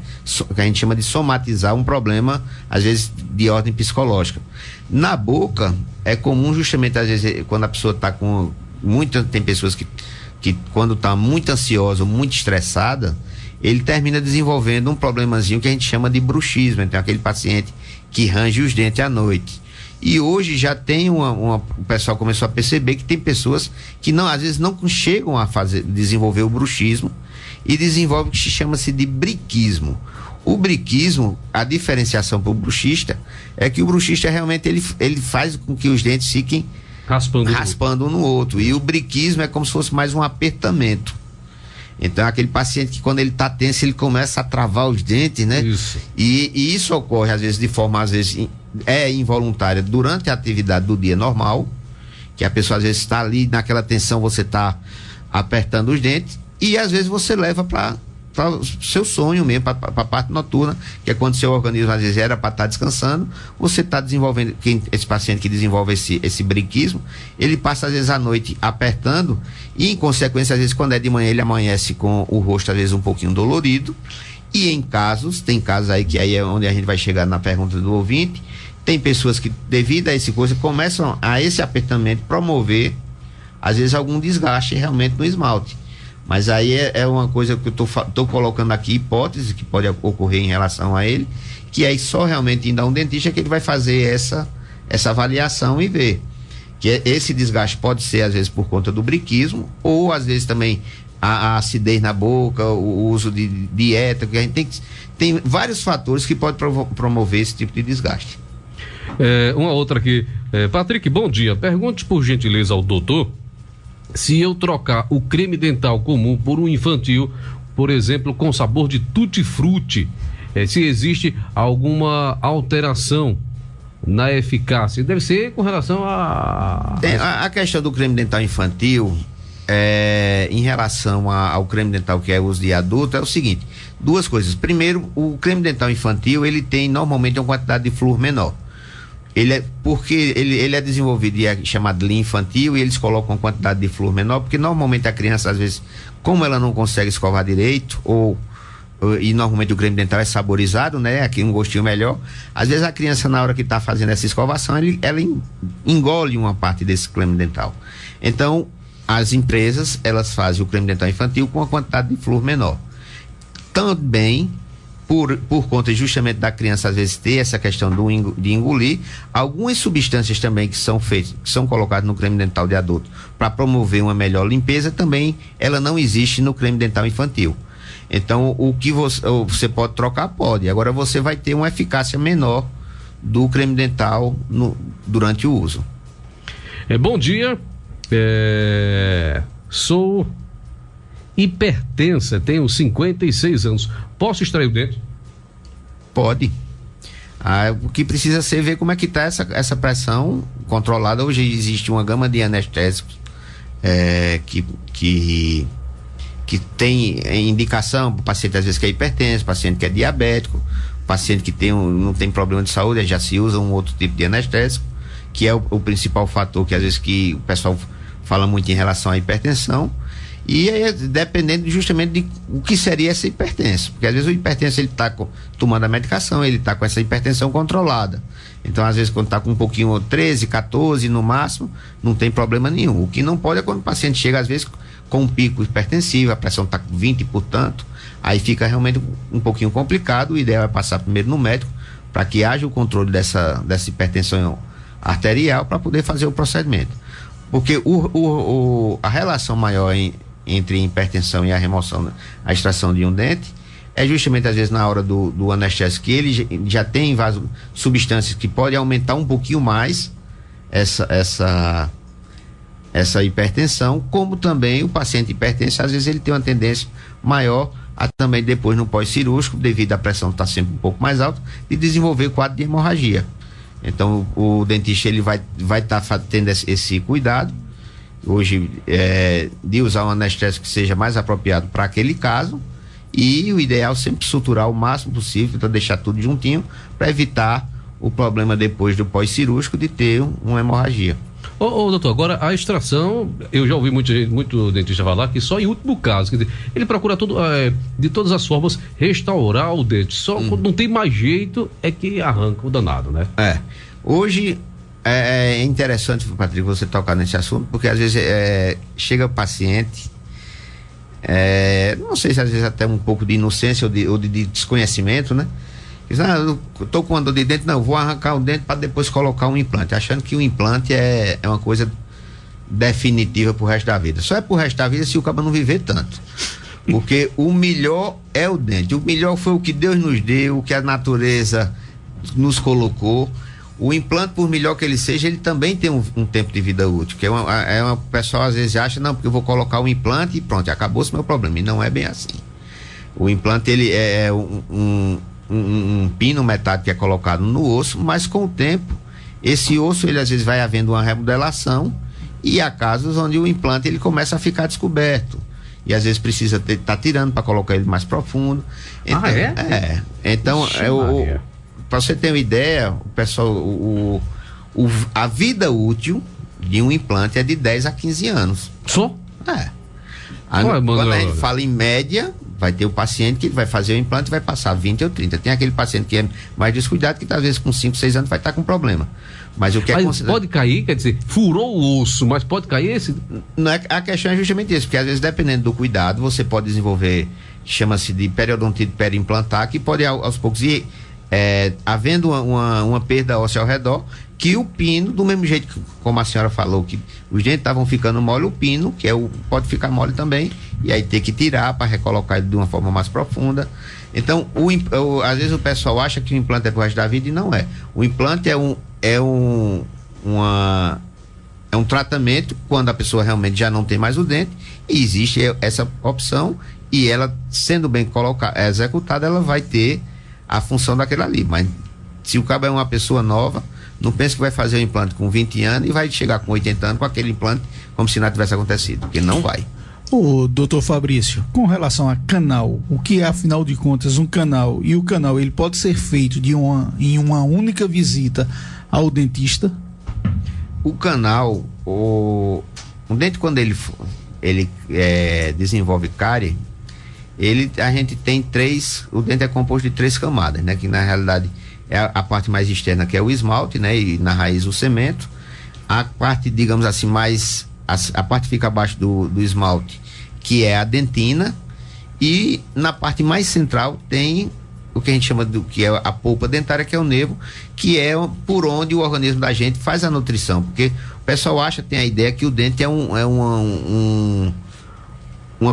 Speaker 3: que a gente chama de somatizar um problema às vezes de ordem psicológica. Na boca é comum justamente às vezes quando a pessoa está com tem pessoas que quando está muito ansiosa ou muito estressada, ele termina desenvolvendo um problemazinho que a gente chama de bruxismo. Então aquele paciente que range os dentes à noite. E hoje já tem o pessoal começou a perceber que tem pessoas que às vezes não chegam a desenvolver o bruxismo e desenvolve o que chama-se de briquismo. O briquismo, a diferenciação para o bruxista é que o bruxista realmente ele faz com que os dentes fiquem raspando um no outro. E o briquismo é como se fosse mais um apertamento. Então é aquele paciente que quando ele está tenso, ele começa a travar os dentes, né? Isso. E isso ocorre às vezes de forma, às vezes, involuntária durante a atividade do dia normal, que a pessoa às vezes está ali naquela tensão, você está apertando os dentes, e às vezes você leva para o seu sonho mesmo, para a parte noturna, que é quando seu organismo às vezes era para estar descansando, você está desenvolvendo, esse paciente que desenvolve esse briquismo, ele passa às vezes a noite apertando, e em consequência às vezes quando é de manhã ele amanhece com o rosto às vezes um pouquinho dolorido, e tem casos aí que aí é onde a gente vai chegar na pergunta do ouvinte, tem pessoas que devido a esse coisa começam a esse apertamento promover às vezes algum desgaste realmente no esmalte. Mas aí é uma coisa que eu tô colocando aqui, hipótese que pode ocorrer em relação a ele, que aí só realmente indo a um dentista que ele vai fazer essa avaliação e ver que esse desgaste pode ser às vezes por conta do briquismo, ou às vezes também a acidez na boca, o uso de dieta, que a gente tem vários fatores que podem promover esse tipo de desgaste.
Speaker 2: Uma outra aqui, Patrick, bom dia, pergunte por gentileza ao doutor se eu trocar o creme dental comum por um infantil, por exemplo, com sabor de tutti-frutti, se existe alguma alteração na eficácia. Deve ser com relação
Speaker 3: a questão do creme dental infantil, em relação ao creme dental que é uso de adulto, é o seguinte, duas coisas. Primeiro, o creme dental infantil, ele tem normalmente uma quantidade de flúor menor. Porque ele é desenvolvido e é chamado de linha infantil, e eles colocam uma quantidade de flúor menor, porque normalmente a criança, às vezes, como ela não consegue escovar direito, e normalmente o creme dental é saborizado, né? Aqui um gostinho melhor. Às vezes a criança, na hora que está fazendo essa escovação, ela engole uma parte desse creme dental. Então, as empresas, elas fazem o creme dental infantil com uma quantidade de flúor menor. Também por conta justamente da criança às vezes ter essa questão de engolir, algumas substâncias também que são colocadas no creme dental de adulto para promover uma melhor limpeza, também ela não existe no creme dental infantil. Então o que você pode trocar, pode, agora você vai ter uma eficácia menor do creme dental durante o uso.
Speaker 2: Bom dia, sou hipertensa, tenho 56 anos. Posso extrair o dente?
Speaker 3: Pode. O que precisa ser ver como é que está essa pressão controlada. Hoje existe uma gama de anestésicos que que tem indicação para o paciente às vezes que é hipertenso, paciente que é diabético, paciente que não tem problema de saúde, já se usa um outro tipo de anestésico, que é o principal fator que às vezes que o pessoal fala muito em relação à hipertensão. E aí, dependendo justamente de o que seria essa hipertensão, porque às vezes o hipertenso ele está tomando a medicação, ele está com essa hipertensão controlada. Então, às vezes, quando está com um pouquinho, 13, 14 no máximo, não tem problema nenhum. O que não pode é quando o paciente chega, às vezes, com um pico hipertensivo, a pressão está com 20, portanto, aí fica realmente um pouquinho complicado. O ideal é passar primeiro no médico, para que haja o controle dessa hipertensão arterial, para poder fazer o procedimento. Porque a relação maior entre hipertensão e a remoção, a extração de um dente, é justamente às vezes na hora do anestésico, que ele já tem substâncias que podem aumentar um pouquinho mais essa hipertensão, como também o paciente hipertenso, às vezes ele tem uma tendência maior a também depois no pós-cirúrgico, devido à pressão estar sempre um pouco mais alta, de desenvolver quadro de hemorragia. Então o dentista ele vai estar tendo esse cuidado hoje de usar um anestésico que seja mais apropriado para aquele caso, e o ideal sempre suturar o máximo possível, para deixar tudo juntinho, para evitar o problema depois do pós-cirúrgico de ter uma hemorragia.
Speaker 2: Doutor, agora a extração, eu já ouvi muito dentista falar que só em último caso, quer dizer, ele procura de todas as formas restaurar o dente, só quando não tem mais jeito é que arranca o danado, né?
Speaker 3: Hoje é interessante, Patrick, você tocar nesse assunto, porque às vezes chega o paciente, não sei se às vezes até um pouco de inocência ou de desconhecimento, né? Diz, eu tô com uma dor de dente, não, vou arrancar o dente para depois colocar um implante, achando que o implante é uma coisa definitiva pro resto da vida. Só é pro resto da vida se o cara não viver tanto. Porque o melhor é o dente. O melhor foi o que Deus nos deu, o que a natureza nos colocou. O implante, por melhor que ele seja, ele também tem um tempo de vida útil, que o pessoal às vezes acha, não, porque eu vou colocar um implante e pronto, acabou-se meu problema, e não é bem assim. O implante, ele é um pino metálico que é colocado no osso, mas com o tempo, esse osso, ele às vezes vai havendo uma remodelação, e há casos onde o implante, ele começa a ficar descoberto, e às vezes precisa estar tirando para colocar ele mais profundo. Então, então, para você ter uma ideia, o pessoal, a vida útil de um implante é de 10 a 15 anos.
Speaker 2: Só?
Speaker 3: Quando a gente fala em média, vai ter o paciente que vai fazer o implante e vai passar 20 ou 30. Tem aquele paciente que é mais descuidado, que às vezes com 5, 6 anos vai estar com problema. Mas o que
Speaker 2: pode cair, quer dizer, furou o osso, mas pode cair esse?
Speaker 3: Não é, a questão é justamente isso, porque às vezes, dependendo do cuidado, você pode desenvolver, chama-se de periodontite periimplantar, que pode aos poucos ir havendo uma perda óssea ao redor, que o pino, do mesmo jeito que, como a senhora falou, que os dentes estavam ficando mole, o pino, que pode ficar mole também, e aí ter que tirar para recolocar ele de uma forma mais profunda. Então, às vezes o pessoal acha que o implante é pro resto da vida, e não é. O implante é um tratamento quando a pessoa realmente já não tem mais o dente, e existe essa opção, e ela, sendo bem executada, ela vai ter a função daquele ali. Mas se o cabo é uma pessoa nova, não pense que vai fazer o implante com 20 anos e vai chegar com 80 anos com aquele implante como se nada tivesse acontecido, porque não vai.
Speaker 4: Doutor Fabrício, com relação a canal, o que é, afinal de contas, um canal? E o canal, ele pode ser feito em uma única visita ao dentista?
Speaker 3: O canal, o dente, quando ele desenvolve cárie, a gente tem o dente é composto de 3 camadas, né? Que na realidade é a parte mais externa, que é o esmalte, né? E na raiz o cemento. A parte, digamos assim, a parte que fica abaixo do esmalte, que é a dentina, e na parte mais central tem o que a gente chama que é a polpa dentária, que é o nervo, que é por onde o organismo da gente faz a nutrição, porque o pessoal tem a ideia que o dente é uma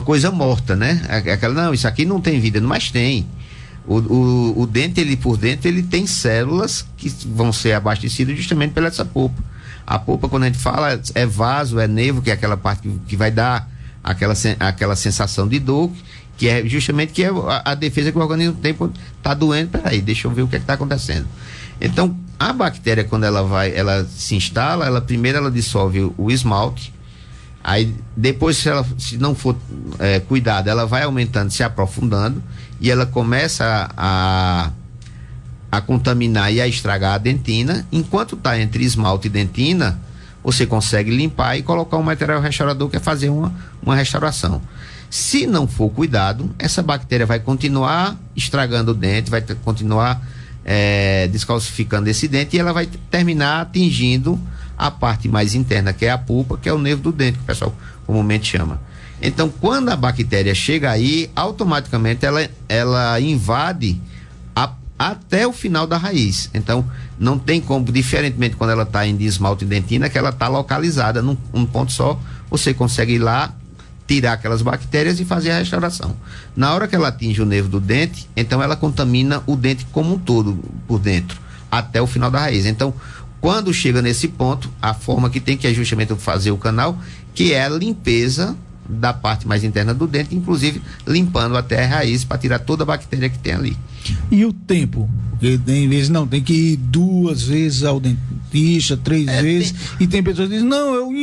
Speaker 3: coisa morta, né? Não, isso aqui não tem vida, mas tem. O dente, ele por dentro, ele tem células que vão ser abastecidas justamente pela essa polpa. A polpa, quando a gente fala, é vaso, é nervo, que é aquela parte que vai dar aquela sensação de dor, que é justamente a defesa que o organismo tem quando está doendo. Peraí, deixa eu ver o que está acontecendo. Então, a bactéria, quando ela se instala, primeiro ela dissolve o esmalte, Aí depois, se não for cuidado, ela vai aumentando, se aprofundando, e ela começa a contaminar e a estragar a dentina. Enquanto está entre esmalte e dentina, você consegue limpar e colocar um material restaurador, que é fazer uma restauração. Se não for cuidado, essa bactéria vai continuar estragando o dente, vai continuar descalcificando esse dente, e ela vai terminar atingindo a parte mais interna, que é a pulpa, que é o nervo do dente, que o pessoal comumente chama. Então, quando a bactéria chega aí, automaticamente ela invade até o final da raiz. Então, não tem como, diferentemente quando ela está em esmalte e dentina, que ela está localizada num ponto só, você consegue ir lá, tirar aquelas bactérias e fazer a restauração. Na hora que ela atinge o nervo do dente, então ela contamina o dente como um todo, por dentro, até o final da raiz. Então, quando chega nesse ponto, a forma que tem, que é justamente fazer o canal, que é a limpeza da parte mais interna do dente, inclusive limpando até a raiz para tirar toda a bactéria que tem ali.
Speaker 4: E o tempo? Porque tem vezes tem que ir 2 vezes ao dentista, 3 vezes, e tem pessoas que dizem, não,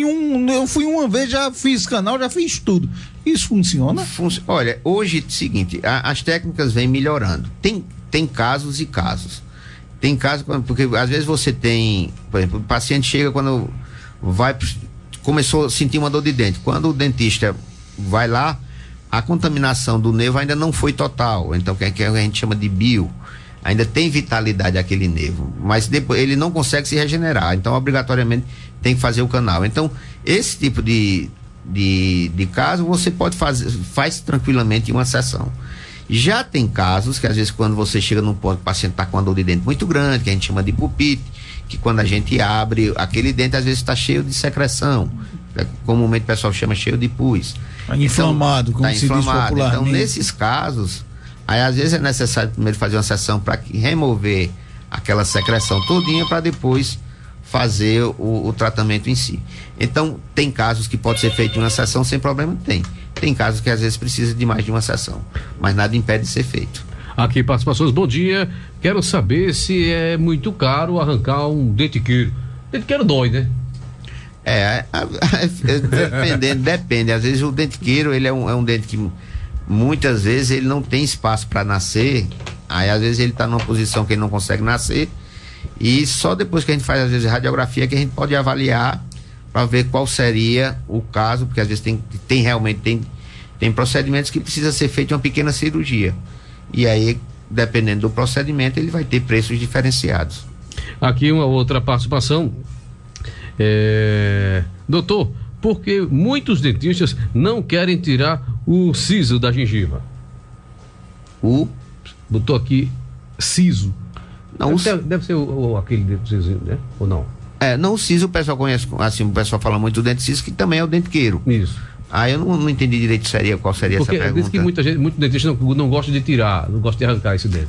Speaker 4: eu fui uma vez, já fiz canal, já fiz tudo. Isso funciona?
Speaker 3: Olha, hoje é o seguinte, as técnicas vêm melhorando. Tem casos e casos. Tem casos, porque às vezes você tem, por exemplo, o paciente chega quando começou a sentir uma dor de dente. Quando o dentista vai lá, a contaminação do nervo ainda não foi total. Então, que a gente chama de bio, ainda tem vitalidade aquele nervo, mas depois ele não consegue se regenerar. Então, obrigatoriamente, tem que fazer o canal. Então, esse tipo de caso, você faz tranquilamente em uma sessão. Já tem casos que, às vezes, quando você chega num ponto que o paciente está com uma dor de dente muito grande, que a gente chama de pulpite, que quando a gente abre aquele dente, às vezes está cheio de secreção, comumente o pessoal chama cheio de pus.
Speaker 4: Inflamado, como se diz popularmente.
Speaker 3: Então, nesses casos, aí às vezes é necessário primeiro fazer uma sessão para remover aquela secreção todinha, para depois fazer o tratamento em si. Então, tem casos que pode ser feito em uma sessão sem problema? Tem casos que às vezes precisa de mais de uma sessão, mas nada impede de ser feito.
Speaker 2: Aqui, participações, bom dia. Quero saber se é muito caro arrancar um dentiqueiro. Dentiqueiro dói, né?
Speaker 3: Depende. Às vezes o dentiqueiro, ele é um dente que muitas vezes ele não tem espaço para nascer. Aí às vezes ele está numa posição que ele não consegue nascer, e só depois que a gente faz às vezes radiografia que a gente pode avaliar para ver qual seria o caso, porque às vezes tem procedimentos que precisa ser feito uma pequena cirurgia, e aí dependendo do procedimento ele vai ter preços diferenciados.
Speaker 2: Aqui uma outra participação, doutor, porque muitos dentistas não querem tirar o siso da gengiva. Botou aqui siso. Não, deve ser aquele dente siso, né? Ou não?
Speaker 3: Não, o siso o pessoal conhece, assim, o pessoal fala muito do dente siso, que também é o dentiqueiro.
Speaker 2: Isso.
Speaker 3: Eu não entendi direito qual seria
Speaker 2: porque
Speaker 3: essa pergunta.
Speaker 2: Diz que muito dentista não gosta de tirar, não gosta de arrancar esse dente.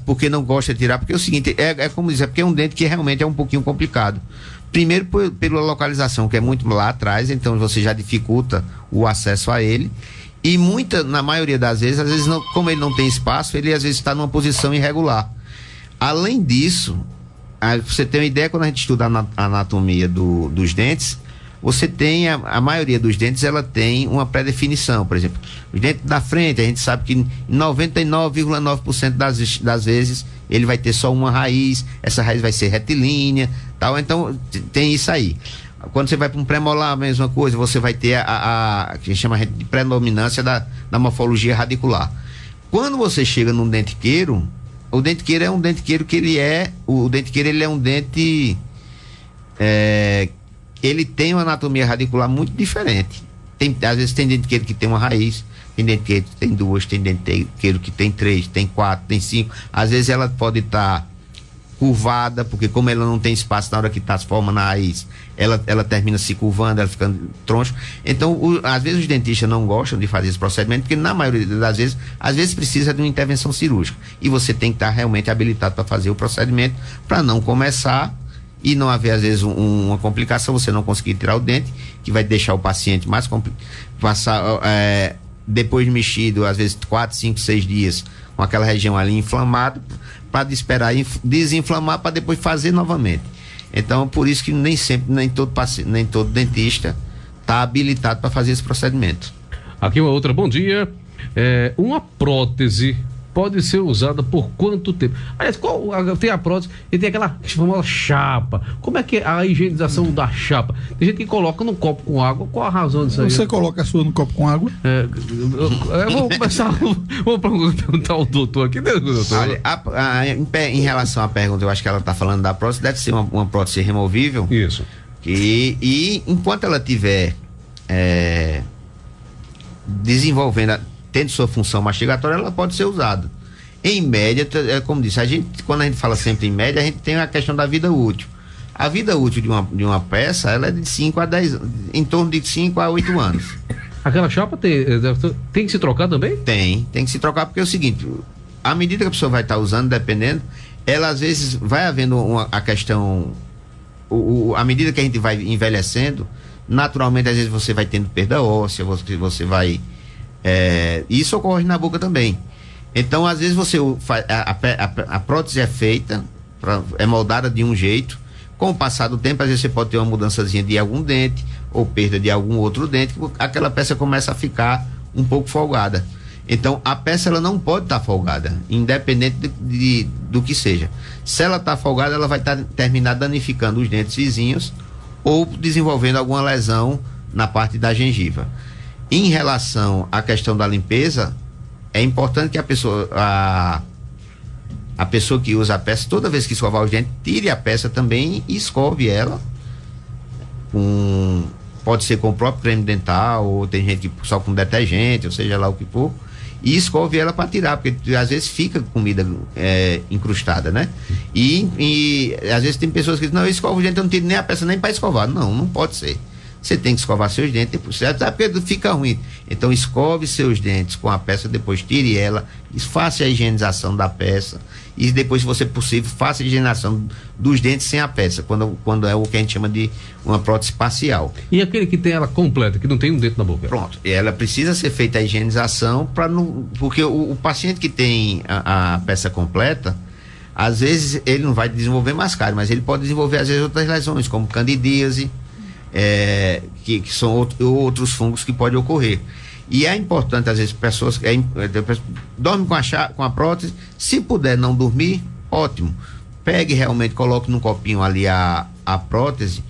Speaker 3: Porque não gosta de tirar, porque é o seguinte, como dizer, porque é um dente que realmente é um pouquinho complicado. Primeiro pela localização, que é muito lá atrás, então você já dificulta o acesso a ele. E na maioria das vezes, às vezes não, como ele não tem espaço, ele às vezes está numa posição irregular. Além disso, pra você ter uma ideia, quando a gente estuda a anatomia dos dentes, você tem a maioria dos dentes, ela tem uma pré-definição. Por exemplo, os dentes da frente, a gente sabe que em 99,9% das vezes ele vai ter só uma raiz, essa raiz vai ser retilínea, tal. Então tem isso aí. Quando você vai para um pré-molar, a mesma coisa, você vai ter a que a gente chama de predominância da morfologia radicular. Quando você chega num dentiqueiro, o dentiqueiro é um dentiqueiro que ele é um dente, ele tem uma anatomia radicular muito diferente. Às vezes tem dentiqueiro que tem uma raiz, tem dentiqueiro que tem 2, tem dentiqueiro que tem 3, tem 4, tem 5. Às vezes ela pode estar curvada, porque como ela não tem espaço na hora que está se formando a raiz, ela termina se curvando, ela ficando troncho. Então, às vezes os dentistas não gostam de fazer esse procedimento, porque na maioria das vezes, às vezes precisa de uma intervenção cirúrgica. E você tem que estar realmente habilitado para fazer o procedimento, para não começar e não haver, às vezes, uma complicação, você não conseguir tirar o dente, que vai deixar o paciente mais depois de mexido, às vezes 4, 5, 6 dias, com aquela região ali inflamada, para esperar desinflamar para depois fazer novamente. Então, por isso que nem todo dentista está habilitado para fazer esse procedimento.
Speaker 2: Aqui uma outra, bom dia. Uma prótese pode ser usada por quanto tempo? Aliás, tem a prótese e tem aquela famosa chapa. Como é que é a higienização da chapa? Tem gente que coloca no copo com água. Qual a razão disso aí?
Speaker 4: Você coloca a sua no copo com água?
Speaker 2: Eu vou começar. Vou perguntar ao doutor aqui, né, doutor?
Speaker 3: Olha, em relação à pergunta, eu acho que ela está falando da prótese, deve ser uma prótese removível.
Speaker 2: Isso.
Speaker 3: E enquanto ela estiver desenvolvendo, tendo sua função mastigatória, ela pode ser usada. Em média, como disse, quando a gente fala sempre em média, a gente tem a questão da vida útil. A vida útil de uma peça, ela é de 5 a 10, em torno de 5 a 8 anos.
Speaker 2: Aquela chapa tem que se trocar também?
Speaker 3: Tem que se trocar, porque é o seguinte, à medida que a pessoa vai estar usando, dependendo, ela às vezes vai havendo a questão, à medida que a gente vai envelhecendo, naturalmente às vezes você vai tendo perda óssea, você vai... isso ocorre na boca também. Então, às vezes você faz, a prótese é feita, é moldada de um jeito. Com o passar do tempo, às vezes você pode ter uma mudançazinha de algum dente ou perda de algum outro dente, aquela peça começa a ficar um pouco folgada. Então, a peça ela não pode estar folgada, independente do que seja. Se ela está folgada, ela vai terminar danificando os dentes vizinhos ou desenvolvendo alguma lesão na parte da gengiva. Em relação à questão da limpeza, é importante que a pessoa que usa a peça, toda vez que escovar os dentes, tire a peça também e escove ela pode ser com o próprio creme dental, ou tem gente que só com detergente, ou seja lá o que for, e escove ela para tirar, porque às vezes fica comida incrustada, né? E às vezes tem pessoas que dizem, não, eu escovo os dentes, eu não tiro nem a peça nem para escovar. Não pode ser. Você tem que escovar seus dentes, sabe porque fica ruim. Então escove seus dentes com a peça, depois tire ela, e faça a higienização da peça, e depois, se você possível, faça a higienização dos dentes sem a peça, quando é o que a gente chama de uma prótese parcial.
Speaker 2: E aquele que tem ela completa, que não tem um dente na boca?
Speaker 3: Pronto, ela precisa ser feita a higienização, porque o paciente que tem a peça completa, às vezes ele não vai desenvolver mascário, mas ele pode desenvolver às vezes outras lesões, como candidíase, que são outros fungos que podem ocorrer. E é importante, às vezes, pessoas dormem com a prótese, se puder não dormir, ótimo. Pegue realmente, coloque num copinho ali a prótese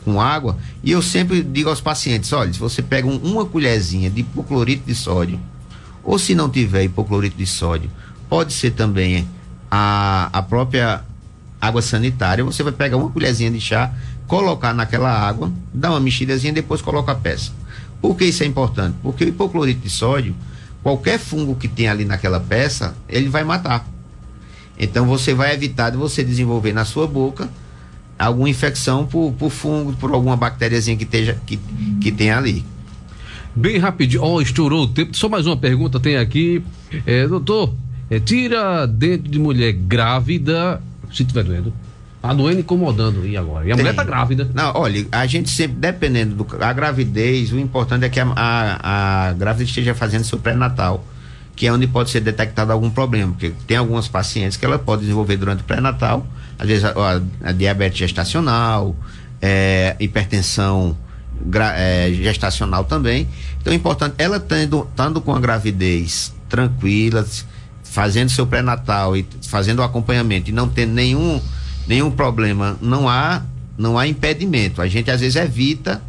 Speaker 3: com água, e eu sempre digo aos pacientes, olha, se você pega uma colherzinha de hipoclorito de sódio, ou se não tiver hipoclorito de sódio, pode ser também a própria água sanitária, você vai pegar uma colherzinha de chá, colocar naquela água, dar uma mexidazinha e depois coloca a peça. Por que isso é importante? Porque o hipoclorito de sódio, qualquer fungo que tem ali naquela peça, ele vai matar. Então você vai evitar de você desenvolver na sua boca alguma infecção por fungo, por alguma bactériazinha que tem ali.
Speaker 2: Bem rapidinho, estourou o tempo, só mais uma pergunta tem aqui, doutor, tira dente de mulher grávida, se estiver doendo, tá doendo, incomodando, e agora? E a mulher tá grávida.
Speaker 3: Não, olha, a gente sempre, dependendo da gravidez, o importante é que a grávida esteja fazendo seu pré-natal, que é onde pode ser detectado algum problema, porque tem algumas pacientes que ela pode desenvolver durante o pré-natal, às vezes a diabetes gestacional, hipertensão gestacional também. Então é importante, ela estando com a gravidez tranquila, fazendo seu pré-natal e fazendo o acompanhamento e não tendo nenhum problema, não há impedimento. A gente às vezes evita,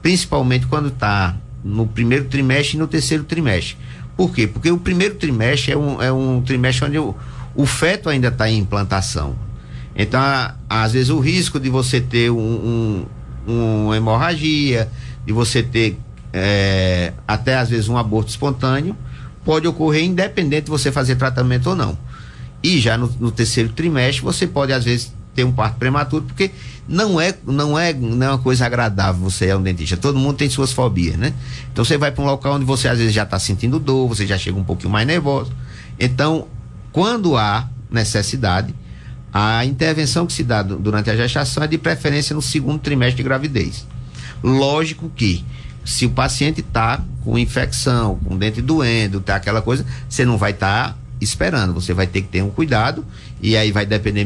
Speaker 3: principalmente quando está no primeiro trimestre e no terceiro trimestre. Por quê? Porque o primeiro trimestre é um trimestre onde o feto ainda está em implantação. Então, às vezes, o risco de você ter uma hemorragia, de você ter até às vezes um aborto espontâneo, pode ocorrer independente de você fazer tratamento ou não. E já no terceiro trimestre você pode às vezes ter um parto prematuro, porque não é uma coisa agradável você é um dentista. Todo mundo tem suas fobias, né? Então você vai para um local onde você às vezes já está sentindo dor, você já chega um pouquinho mais nervoso. Então, quando há necessidade, a intervenção que se dá durante a gestação é de preferência no segundo trimestre de gravidez. Lógico que se o paciente está com infecção, com o dente doendo, tá aquela coisa, você não vai estar esperando, você vai ter que ter um cuidado, e aí vai depender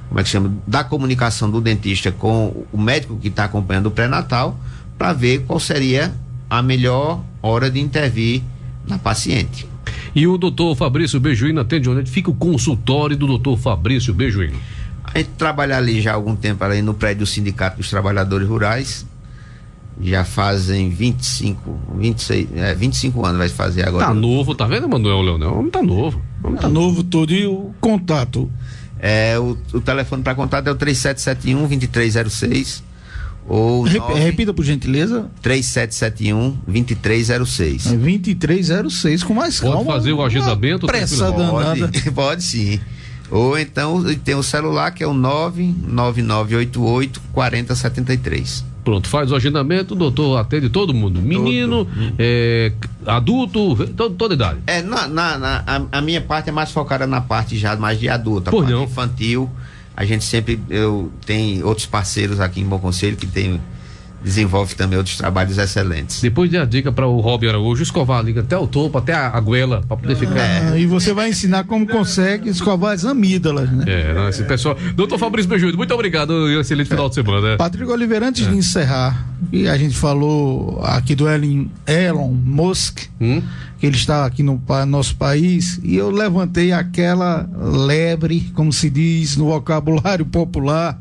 Speaker 3: como é que chama, da comunicação do dentista com o médico que está acompanhando o pré-natal, para ver qual seria a melhor hora de intervir na paciente.
Speaker 2: E o doutor Fabrício Bejuíno atende onde fica o consultório do doutor Fabrício Bejuíno?
Speaker 3: A gente trabalha ali já há algum tempo ali no prédio do Sindicato dos Trabalhadores Rurais, já fazem 25 anos vai fazer agora.
Speaker 2: Tá novo, tá vendo, Manuel Leonel? O homem tá novo.
Speaker 4: Tá novo todo. E o contato?
Speaker 3: O telefone para contato é o 3771-2306 ou
Speaker 4: repita por gentileza.
Speaker 3: 3771-2306.
Speaker 4: 2306, com mais calma.
Speaker 2: Pode fazer o agendamento?
Speaker 4: Pressa danada.
Speaker 3: Pode sim. Ou então tem o celular que é o 99988-4073.
Speaker 2: Pronto, faz o agendamento, o doutor atende todo mundo. Menino, adulto, toda idade.
Speaker 3: A minha parte é mais focada na parte já mais de adulto. A parte infantil, a gente sempre tem outros parceiros aqui em Bom Conselho que desenvolve também outros trabalhos excelentes.
Speaker 2: Depois dê a dica para o Rob Araújo escovar a língua até o topo, até a goela, para poder ficar.
Speaker 4: E você vai ensinar como consegue escovar as amígdalas, né?
Speaker 2: Esse pessoal. Doutor Fabrício Bejuíno, muito obrigado e um excelente final de semana.
Speaker 4: Patrick Oliveira, antes de encerrar, e a gente falou aqui do Elon Musk, que ele está aqui no nosso país, e eu levantei aquela lebre, como se diz no vocabulário popular,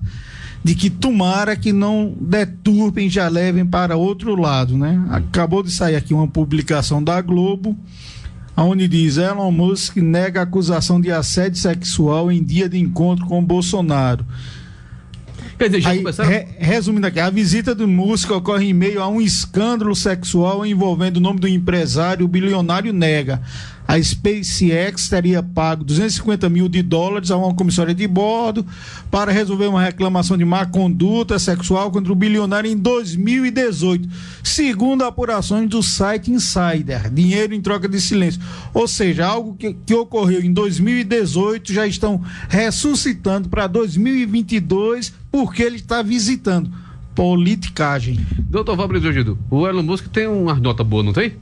Speaker 4: de que tomara que não deturpem, já levem para outro lado, né? Acabou de sair aqui uma publicação da Globo, onde diz: Elon Musk nega a acusação de assédio sexual em dia de encontro com Bolsonaro.
Speaker 2: Quer dizer, já começaram...
Speaker 4: Resumindo aqui, a visita do Musk ocorre em meio a um escândalo sexual envolvendo o nome do empresário, o bilionário nega. A SpaceX teria pago $250 mil a uma comissória de bordo para resolver uma reclamação de má conduta sexual contra o bilionário em 2018, segundo apurações do site Insider. Dinheiro em troca de silêncio. Ou seja, algo que ocorreu em 2018 já estão ressuscitando para 2022 porque ele está visitando. Politicagem.
Speaker 2: Doutor Fabrício Bejuíno, o Elon Musk tem uma nota boa, não tem?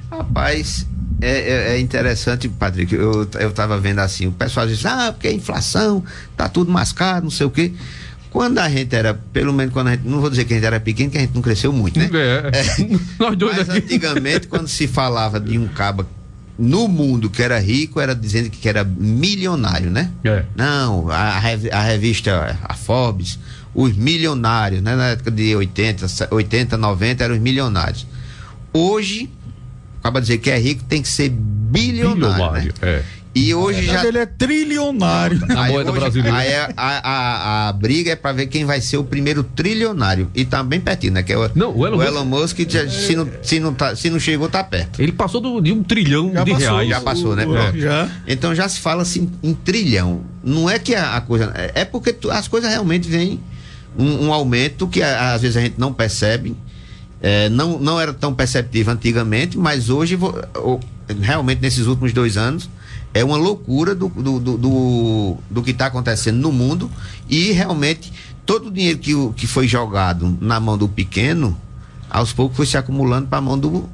Speaker 3: Rapaz, é interessante, Patrick, eu estava vendo assim, o pessoal diz, porque a inflação, tá tudo mais caro, não sei o quê. Quando a gente era, pelo menos quando a gente, não vou dizer que a gente era pequeno, que a gente não cresceu muito, né?
Speaker 2: Nós dois
Speaker 3: mas
Speaker 2: aqui.
Speaker 3: Antigamente, quando se falava de um caba no mundo que era rico, era dizendo que era milionário, né? Não, a revista, a Forbes, os milionários, né? Na época de 80, 90 eram os milionários. Hoje, acaba de dizer que é rico, tem que ser bilionário, né? E hoje já...
Speaker 4: Ele é trilionário.
Speaker 2: Na moeda brasileira.
Speaker 3: Aí a briga é pra ver quem vai ser o primeiro trilionário. E tá bem pertinho, né? Que é o Elon Musk, se não chegou, tá perto.
Speaker 2: Ele passou de $1 trilhão de reais.
Speaker 3: Já passou, né?
Speaker 4: Já.
Speaker 3: Então já se fala assim em trilhão. Não é que a coisa... É porque as coisas realmente vêm um aumento que às vezes a gente não percebe. Não era tão perceptível antigamente, mas hoje, realmente nesses últimos 2 anos, é uma loucura do que está acontecendo no mundo, e realmente todo o dinheiro que foi jogado na mão do pequeno, aos poucos foi se acumulando para a mão do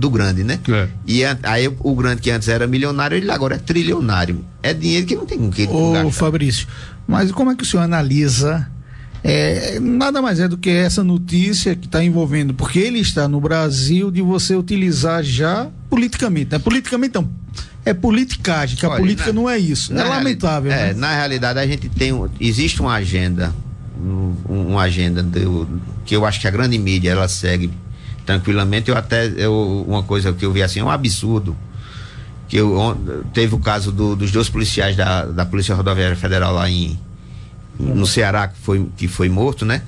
Speaker 3: grande, né? E aí o grande, que antes era milionário, ele agora é trilionário. É dinheiro que não tem com que gastar.
Speaker 4: Fabrício, mas como é que o senhor analisa? Nada mais é do que essa notícia que está envolvendo, porque ele está no Brasil, de você utilizar já politicamente, né? Politicamente não, é politicagem, que a política não é isso, é lamentável. Né?
Speaker 3: Na realidade a gente existe uma agenda, que eu acho que a grande mídia ela segue tranquilamente. Uma coisa que eu vi assim, é um absurdo, que teve o caso dos 2 policiais da Polícia Rodoviária Federal lá no Ceará, que foi morto, né?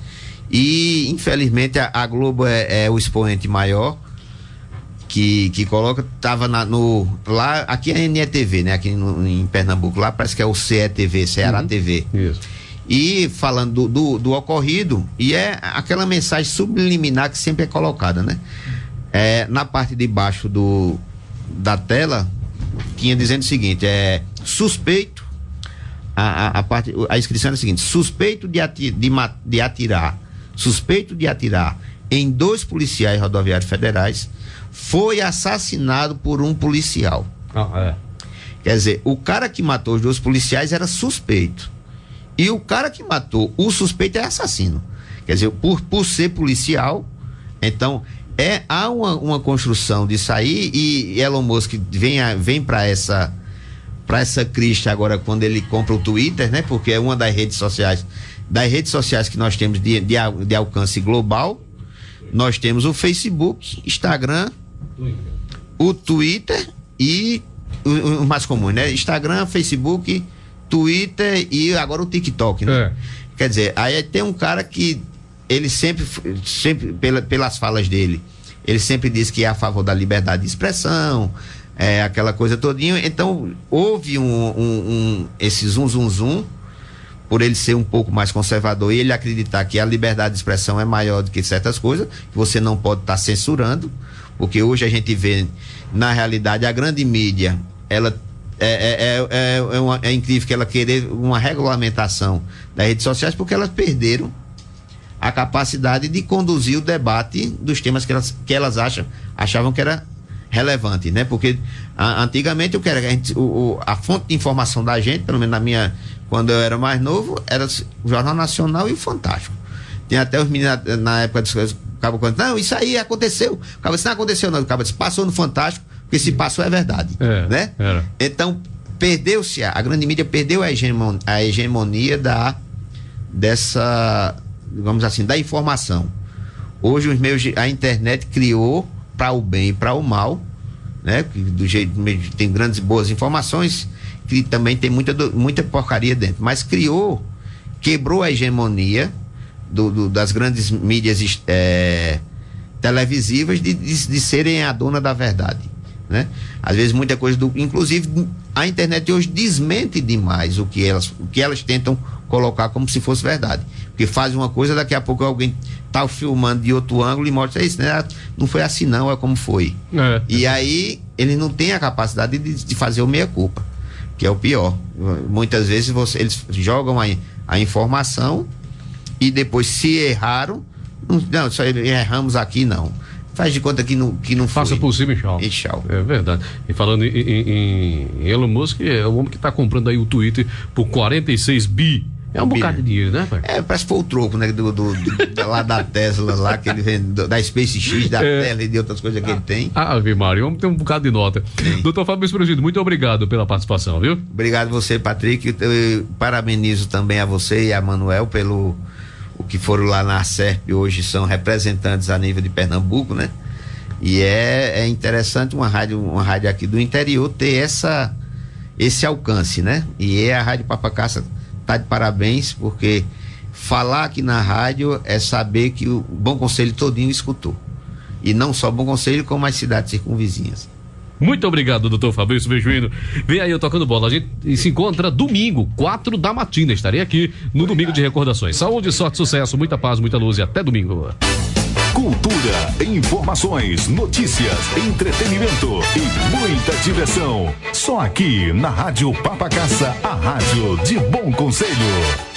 Speaker 3: E infelizmente a Globo é o expoente maior que coloca, tava lá, aqui é a NETV, né? Aqui em Pernambuco, lá parece que é o CETV, Ceará TV.
Speaker 2: Isso.
Speaker 3: E falando do ocorrido, e é aquela mensagem subliminar que sempre é colocada, né? Na parte de baixo da tela, tinha dizendo o seguinte, suspeito, a inscrição é a seguinte: suspeito de atirar em 2 policiais rodoviários federais, foi assassinado por um policial. Quer dizer, o cara que matou os 2 policiais era suspeito. E o cara que matou, o suspeito é assassino. Quer dizer, por ser policial, então há uma construção disso aí, e Elon Musk vem para essa crista agora quando ele compra o Twitter, né? Porque é uma das redes sociais que nós temos de alcance global. Nós temos o Facebook, Instagram, o Twitter e o mais comum, né? Instagram, Facebook, Twitter e agora o TikTok, né? Quer dizer, aí tem um cara que ele sempre pelas falas dele, ele sempre diz que é a favor da liberdade de expressão, aquela coisa todinha. Então houve esse zum por ele ser um pouco mais conservador e ele acreditar que a liberdade de expressão é maior do que certas coisas, que você não pode estar censurando, porque hoje a gente vê, na realidade, a grande mídia, ela é incrível que ela querer uma regulamentação das redes sociais, porque elas perderam a capacidade de conduzir o debate dos temas que elas achavam que era relevante, né? Porque antigamente a fonte de informação da gente, pelo menos quando eu era mais novo, era o Jornal Nacional e o Fantástico. Tinha até os meninos na época não, isso aí aconteceu. O cara disse, não aconteceu não, o cara disse, passou no Fantástico, porque se passou é verdade, né? Então perdeu-se, a grande mídia perdeu a hegemonia dessa, digamos assim, da informação. Hoje a internet criou para o bem e para o mal, né? Do jeito, tem grandes boas informações, que também tem muita porcaria dentro, mas quebrou a hegemonia das grandes mídias televisivas de serem a dona da verdade, né? Às vezes muita coisa inclusive a internet hoje desmente demais o que elas tentam colocar como se fosse verdade, porque faz uma coisa, daqui a pouco alguém tá filmando de outro ângulo e mostra isso, né? Não foi assim não, é como foi. E aí eles não têm a capacidade de fazer o meia-culpa, que é o pior. Muitas vezes eles jogam a informação e depois, se erraram, não, só erramos aqui, não. Faz de conta que não foi.
Speaker 2: Passa por cima e tchau. É verdade. E falando em Elon Musk, é o homem que está comprando aí o Twitter por 46 bi. É um bocado de dinheiro, né, pai?
Speaker 3: Parece que foi o troco, né? Lá da Tesla, lá que ele vende, da SpaceX, da Tesla e de outras coisas que ele tem.
Speaker 2: Ave Maria, o homem tem um bocado de nota. Sim. Doutor Fábio Esprogino, muito obrigado pela participação, viu?
Speaker 3: Obrigado você, Patrick. Eu parabenizo também a você e a Manuel pelo o que foram lá na SERP, hoje são representantes a nível de Pernambuco, né? E é interessante uma rádio aqui do interior ter esse alcance, né? E a Rádio Papacaça tá de parabéns, porque falar aqui na rádio é saber que o Bom Conselho todinho escutou. E não só Bom Conselho, como as cidades circunvizinhas.
Speaker 2: Muito obrigado, doutor Fabrício Bejuíno. Vem aí eu Tocando Bola. A gente se encontra domingo, 4 da matina. Estarei aqui no Domingo de Recordações. Saúde, sorte, sucesso, muita paz, muita luz e até domingo.
Speaker 9: Cultura, informações, notícias, entretenimento e muita diversão. Só aqui na Rádio Papacaça, a rádio de Bom Conselho.